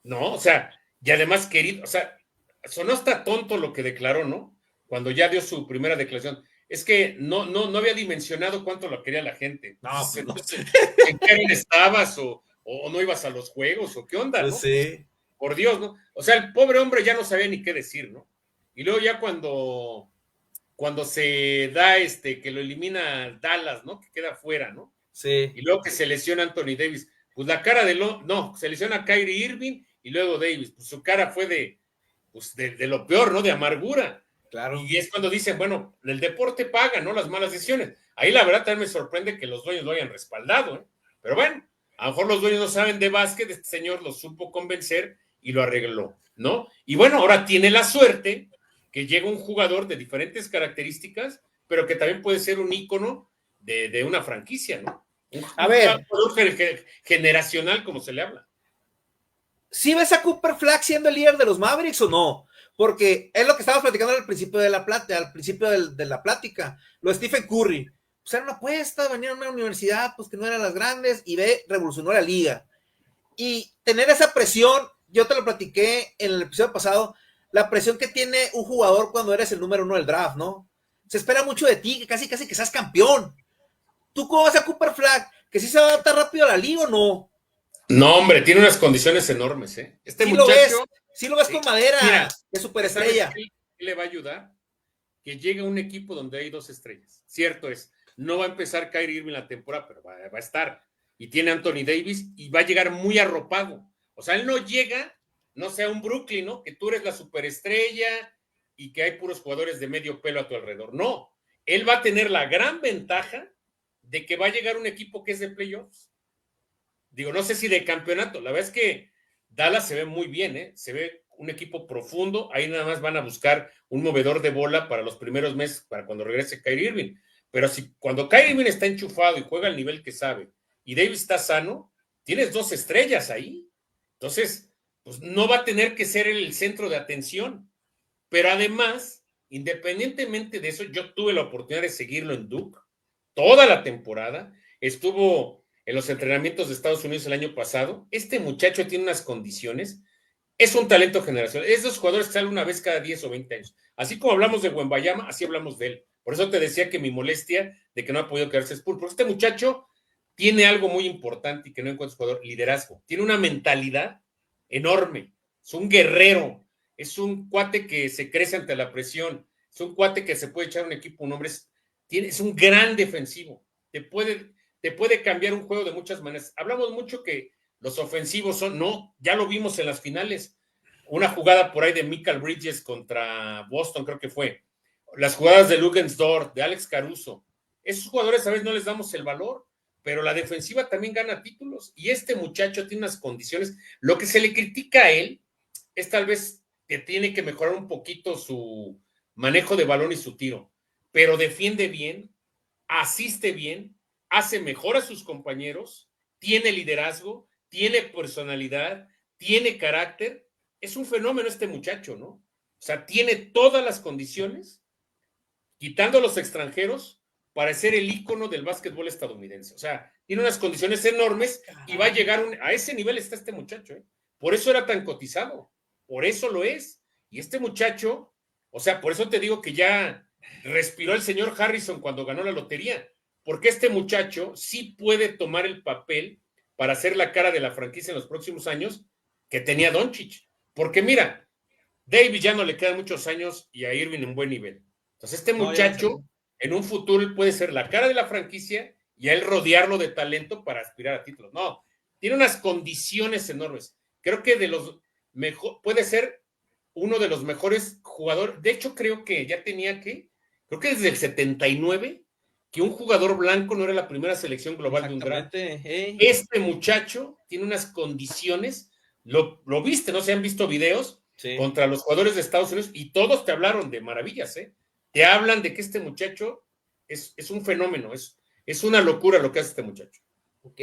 [SPEAKER 2] ¿no? O sea, y además querido, o sea, sonó hasta tonto lo que declaró, ¿no? Cuando ya dio su primera declaración. Es que no había dimensionado cuánto lo quería la gente.
[SPEAKER 1] No, pues no.
[SPEAKER 2] Entonces, ¿en qué área estabas o no ibas a los juegos o qué onda,
[SPEAKER 1] Pues
[SPEAKER 2] ¿no?
[SPEAKER 1] sí.
[SPEAKER 2] Por Dios, ¿no? O sea, el pobre hombre ya no sabía ni qué decir, ¿no? Y luego ya cuando se da que lo elimina Dallas, ¿no? Que queda fuera, ¿no?
[SPEAKER 1] Sí.
[SPEAKER 2] Y luego que se lesiona Anthony Davis, pues la cara no, se lesiona Kyrie Irving y luego Davis, pues su cara fue de lo peor, ¿no? De amargura.
[SPEAKER 1] Claro.
[SPEAKER 2] Y es cuando dicen, bueno, el deporte paga, ¿no? Las malas decisiones. Ahí la verdad también me sorprende que los dueños lo hayan respaldado, ¿eh? Pero bueno, a lo mejor los dueños no saben de básquet, este señor lo supo convencer y lo arregló, ¿no? Y bueno, ahora tiene la suerte que llega un jugador de diferentes características, pero que también puede ser un ícono de una franquicia, ¿no?
[SPEAKER 1] A ver,
[SPEAKER 2] jugador generacional, como se le habla.
[SPEAKER 1] ¿sí ves a Cooper Flag siendo el líder de los Mavericks o no? Porque es lo que estábamos platicando al principio de la plática. Lo de Stephen Curry. Pues era una apuesta, venía a una universidad pues que no eran las grandes y revolucionó la liga. Y tener esa presión, yo te lo platiqué en el episodio pasado, la presión que tiene un jugador cuando eres el número 1 del draft, ¿no? Se espera mucho de ti, que casi que seas campeón. ¿Tú cómo vas a Cooper Flag? ¿Que sí se va a adaptar rápido a la liga o no?
[SPEAKER 2] No, hombre, tiene unas condiciones enormes, ¿eh? Este
[SPEAKER 1] Sí
[SPEAKER 2] muchacho,
[SPEAKER 1] lo ves con madera,
[SPEAKER 2] mira,
[SPEAKER 1] de
[SPEAKER 2] ¿sabes
[SPEAKER 1] superestrella.
[SPEAKER 2] qué le va a ayudar? Que llegue a un equipo donde hay 2 estrellas. Cierto es, no va a empezar Kyrie Irving la temporada, pero va a estar. Y tiene Anthony Davis y va a llegar muy arropado. O sea, él no llega, no sea un Brooklyn, ¿no? Que tú eres la superestrella y que hay puros jugadores de medio pelo a tu alrededor. No, él va a tener la gran ventaja de que va a llegar un equipo que es de playoffs. Digo, no sé si de campeonato. La verdad es que Dallas se ve muy bien, ¿eh? Se ve un equipo profundo. Ahí nada más van a buscar un movedor de bola para los primeros meses, para cuando regrese Kyrie Irving. Pero cuando Kyrie Irving está enchufado y juega al nivel que sabe, y Davis está sano, tienes 2 estrellas ahí. Entonces, pues no va a tener que ser el centro de atención. Pero además, independientemente de eso, yo tuve la oportunidad de seguirlo en Duke toda la temporada. Estuvo en los entrenamientos de Estados Unidos el año pasado. Este muchacho tiene unas condiciones, es un talento generacional. Es de esos jugadores que salen una vez cada 10 o 20 años. Así como hablamos de Wembayama, así hablamos de él. Por eso te decía que mi molestia de que no ha podido quedarse Spurs, porque este muchacho tiene algo muy importante y que no encuentra jugador, liderazgo. Tiene una mentalidad enorme. Es un guerrero. Es un cuate que se crece ante la presión. Es un cuate que se puede echar un equipo, un hombre. Es un gran defensivo. Te puede cambiar un juego de muchas maneras. Hablamos mucho que los ofensivos ya lo vimos en las finales. Una jugada por ahí de Michael Bridges contra Boston, creo que fue. Las jugadas de Luguentz-Dort, de Alex Caruso. Esos jugadores a veces no les damos el valor, pero la defensiva también gana títulos. Y este muchacho tiene unas condiciones. Lo que se le critica a él es tal vez que tiene que mejorar un poquito su manejo de balón y su tiro, pero defiende bien, asiste bien, hace mejor a sus compañeros, tiene liderazgo, tiene personalidad, tiene carácter. Es un fenómeno este muchacho, ¿no? O sea, tiene todas las condiciones, quitando a los extranjeros, para ser el ícono del básquetbol estadounidense. O sea, tiene unas condiciones enormes y va a llegar a ese nivel está este muchacho, ¿eh? Por eso era tan cotizado, por eso lo es. Y este muchacho, o sea, por eso te digo que ya respiró el señor Harrison cuando ganó la lotería, porque este muchacho sí puede tomar el papel para ser la cara de la franquicia en los próximos años que tenía Doncic. Porque mira, Davis ya no le quedan muchos años y a Irving en buen nivel. Entonces este muchacho en un futuro puede ser la cara de la franquicia y a él rodearlo de talento para aspirar a títulos. No, tiene unas condiciones enormes. creo que de los mejor, puede ser uno de los mejores jugadores. De hecho, creo que ya tenía creo que desde el 79, que un jugador blanco no era la primera selección global de un draft. Este muchacho tiene unas condiciones, lo viste, ¿no? Se han visto videos contra los jugadores de Estados Unidos y todos te hablaron de maravillas, ¿eh? Te hablan de que este muchacho es un fenómeno, es una locura lo que hace este muchacho.
[SPEAKER 1] Ok,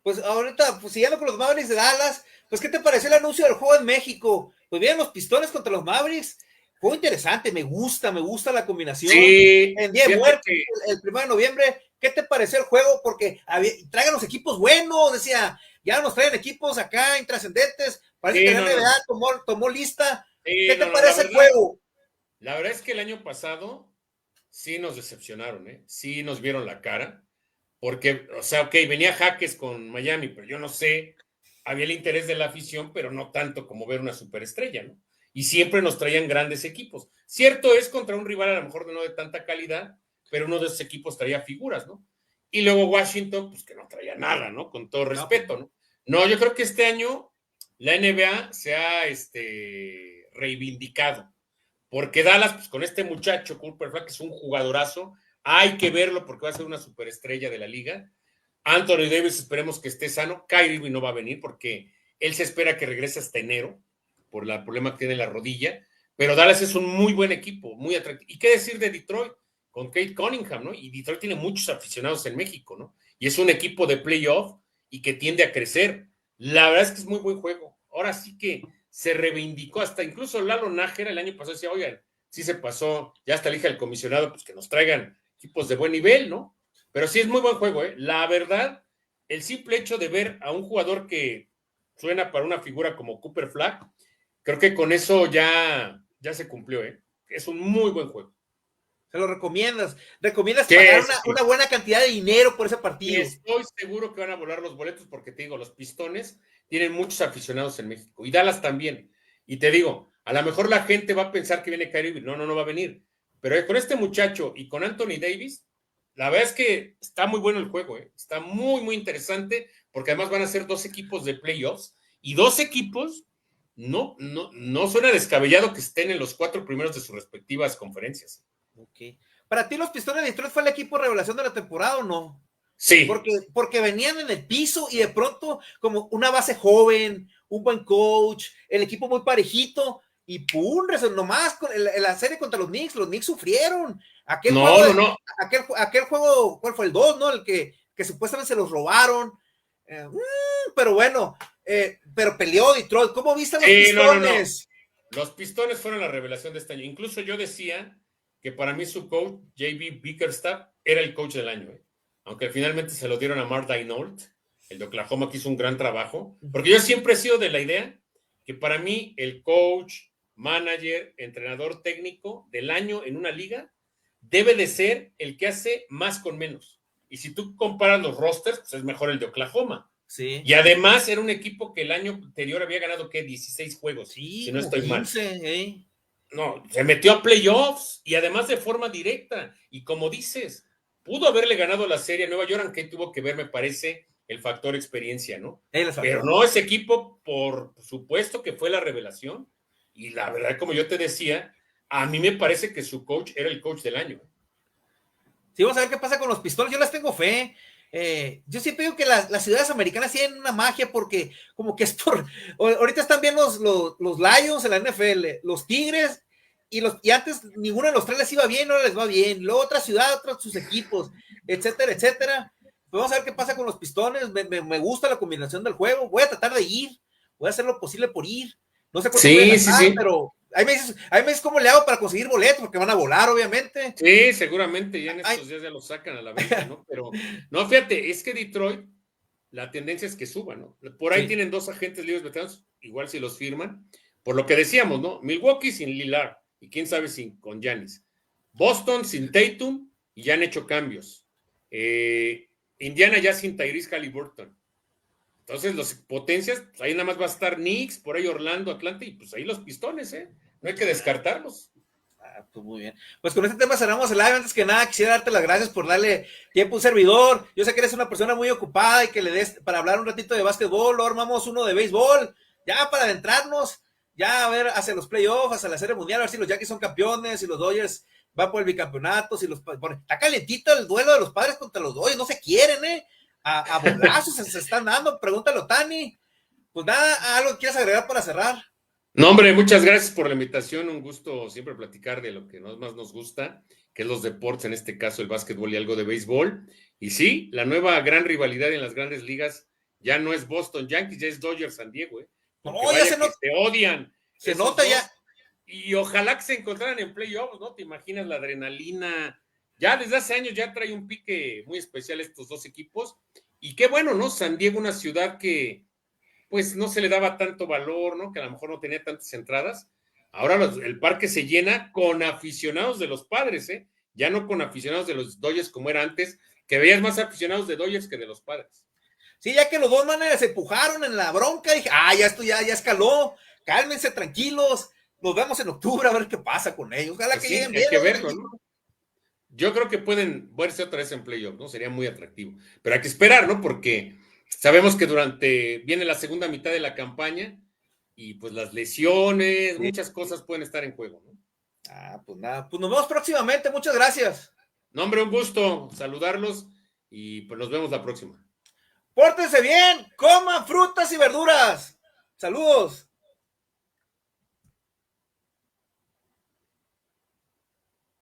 [SPEAKER 1] pues ahorita, pues siguiendo con los Mavericks de Dallas, pues ¿qué te pareció el anuncio del juego en México? Pues vienen los Pistones contra los Mavericks, juego interesante, me gusta la combinación.
[SPEAKER 2] Sí,
[SPEAKER 1] en Día de Muertos, el 1 de noviembre, ¿qué te pareció el juego? Porque traigan los equipos buenos, decía, ya nos traen equipos acá intrascendentes, parece que la NBA tomó lista. ¿Qué te parece el juego?
[SPEAKER 2] La verdad es que el año pasado sí nos decepcionaron, ¿eh? Sí nos vieron la cara, porque, o sea, ok, venía Jaques con Miami, pero yo no sé, había el interés de la afición, pero no tanto como ver una superestrella, ¿no? Y siempre nos traían grandes equipos. Cierto es contra un rival a lo mejor no de tanta calidad, pero uno de esos equipos traía figuras, ¿no? Y luego Washington, pues que no traía nada, ¿no? Con todo respeto, ¿no? No, yo creo que este año la NBA se ha reivindicado, porque Dallas, pues con este muchacho, Cooper Flag, que es un jugadorazo, hay que verlo porque va a ser una superestrella de la liga. Anthony Davis, esperemos que esté sano. Kyrie Irving no va a venir porque él se espera que regrese hasta enero por el problema que tiene en la rodilla. Pero Dallas es un muy buen equipo, muy atractivo. ¿Y qué decir de Detroit? Con Kate Cunningham, ¿no? Y Detroit tiene muchos aficionados en México, ¿no? Y es un equipo de playoff y que tiende a crecer. La verdad es que es muy buen juego. Ahora sí que se reivindicó, hasta incluso Lalo Nájera el año pasado decía, oigan, sí se pasó, ya hasta le dije al comisionado, pues que nos traigan equipos de buen nivel, ¿no? Pero sí es muy buen juego, ¿eh? La verdad, el simple hecho de ver a un jugador que suena para una figura como Cooper Flag, creo que con eso ya se cumplió, ¿eh? Es un muy buen juego.
[SPEAKER 1] ¿Se lo recomiendas? ¿Recomiendas pagar una buena cantidad de dinero por ese partido?
[SPEAKER 2] Y estoy seguro que van a volar los boletos porque te digo, los Pistones tienen muchos aficionados en México y Dallas también. Y te digo, a lo mejor la gente va a pensar que viene Kyrie Irving. No va a venir. Pero con este muchacho y con Anthony Davis, la verdad es que está muy bueno el juego, ¿eh? Está muy, muy interesante porque además van a ser dos equipos de playoffs y dos equipos, no suena descabellado que estén en los 4 primeros de sus respectivas conferencias.
[SPEAKER 1] Ok. ¿Para ti los Pistones de Detroit fue el equipo revelación de la temporada o no?
[SPEAKER 2] Sí.
[SPEAKER 1] Porque venían en el piso y de pronto como una base joven, un buen coach, el equipo muy parejito y pum, nomás en la serie contra los Knicks sufrieron. Aquel juego, ¿cuál fue? El 2, ¿no? El que supuestamente se los robaron. Pero bueno, pero peleó Detroit. ¿Cómo viste a los Pistones?
[SPEAKER 2] No. Los Pistones fueron la revelación de este año. Incluso yo decía que para mí su coach, J.B. Bickerstaff, era el coach del año, ¿eh? Aunque finalmente se lo dieron a Mark Daigneault, el de Oklahoma, que hizo un gran trabajo, porque yo siempre he sido de la idea que para mí el coach, manager, entrenador técnico del año en una liga debe de ser el que hace más con menos. Y si tú comparas los rosters, pues es mejor el de Oklahoma.
[SPEAKER 1] Sí.
[SPEAKER 2] Y además era un equipo que el año anterior había ganado, ¿qué? 16 juegos,
[SPEAKER 1] sí,
[SPEAKER 2] si no estoy
[SPEAKER 1] 15,
[SPEAKER 2] mal. No, se metió a playoffs y además de forma directa. Y como dices, pudo haberle ganado la serie a Nueva York, aunque tuvo que ver, me parece, el factor experiencia, ¿no? Pero no, ese equipo, por supuesto que fue la revelación. Y la verdad, como yo te decía, a mí me parece que su coach era el coach del año.
[SPEAKER 1] Sí, vamos a ver qué pasa con los Pistones. Yo les tengo fe. Yo siempre digo que las ciudades americanas tienen una magia porque como que es por... Ahorita están bien los Lions en la NFL, los Tigres, y antes ninguno de los tres les iba bien, no les va bien. Luego otra ciudad, otros sus equipos, etcétera, etcétera. Pues vamos a ver qué pasa con los Pistones. Me gusta la combinación del juego. Voy a tratar de ir. Voy a hacer lo posible por ir. No sé cuánto voy a gastar, pero ahí me dices cómo le hago para conseguir boletos, porque van a volar, obviamente.
[SPEAKER 2] Sí, seguramente ya en estos días ya los sacan a la venta, ¿no? Pero, no, fíjate, es que Detroit, la tendencia es que suba, ¿no? Por ahí tienen 2 agentes libres veteranos, igual si los firman, por lo que decíamos, ¿no? Milwaukee sin Lillard, y quién sabe con Giannis. Boston sin Tatum, y ya han hecho cambios. Indiana ya sin Tyrese Haliburton. Entonces, las potencias, pues ahí nada más va a estar Knicks, por ahí Orlando, Atlanta, y pues ahí los Pistones, ¿eh? No hay que descartarlos.
[SPEAKER 1] Pues muy bien. Pues con este tema cerramos el live. Antes que nada, quisiera darte las gracias por darle tiempo a un servidor. Yo sé que eres una persona muy ocupada y que le des para hablar un ratito de básquetbol. Luego armamos uno de béisbol. ya para adentrarnos, ya a ver hacia los playoffs, hacia la Serie Mundial, a ver si los Yankees son campeones, si los Dodgers van por el bicampeonato, si los bueno, está calentito el duelo de los Padres contra los Dodgers, no se quieren, a bolazos se están dando, pregúntalo, Tani. Pues nada, algo que quieras agregar para cerrar.
[SPEAKER 2] No, hombre, muchas gracias por la invitación. Un gusto siempre platicar de lo que más nos gusta, que es los deportes, en este caso el básquetbol y algo de béisbol. Y sí, la nueva gran rivalidad en las grandes ligas ya no es Boston Yankees, ya es Dodgers San Diego, ¿eh? Porque
[SPEAKER 1] No, ya
[SPEAKER 2] se odian.
[SPEAKER 1] Se nota
[SPEAKER 2] dos.
[SPEAKER 1] ya.
[SPEAKER 2] Y ojalá que se encontraran en playoffs, ¿no? Te imaginas la adrenalina. Ya desde hace años ya trae un pique muy especial estos dos equipos. Y qué bueno, ¿no? San Diego, una ciudad que pues no se le daba tanto valor, ¿no? Que a lo mejor no tenía tantas entradas. Ahora el parque se llena con aficionados de los Padres, ¿eh? Ya no con aficionados de los Dodgers como era antes, que veías más aficionados de Dodgers que de los Padres.
[SPEAKER 1] Sí, ya que los dos manes se empujaron en la bronca, dije, ya esto ya escaló, cálmense, tranquilos, nos vemos en octubre a ver qué pasa con ellos. Ojalá
[SPEAKER 2] Pues
[SPEAKER 1] que
[SPEAKER 2] sí,
[SPEAKER 1] lleguen
[SPEAKER 2] hay
[SPEAKER 1] bien.
[SPEAKER 2] que verlo, ¿no? Yo creo que pueden verse otra vez en playoff, ¿no? Sería muy atractivo. Pero hay que esperar, ¿no? Porque sabemos que viene la segunda mitad de la campaña y pues las lesiones,
[SPEAKER 1] Sí.
[SPEAKER 2] muchas cosas pueden estar en juego, ¿no?
[SPEAKER 1] Pues nada, pues nos vemos próximamente, muchas gracias.
[SPEAKER 2] No, hombre, un gusto saludarlos y pues nos vemos la próxima.
[SPEAKER 1] Pórtense bien, coman frutas y verduras. Saludos.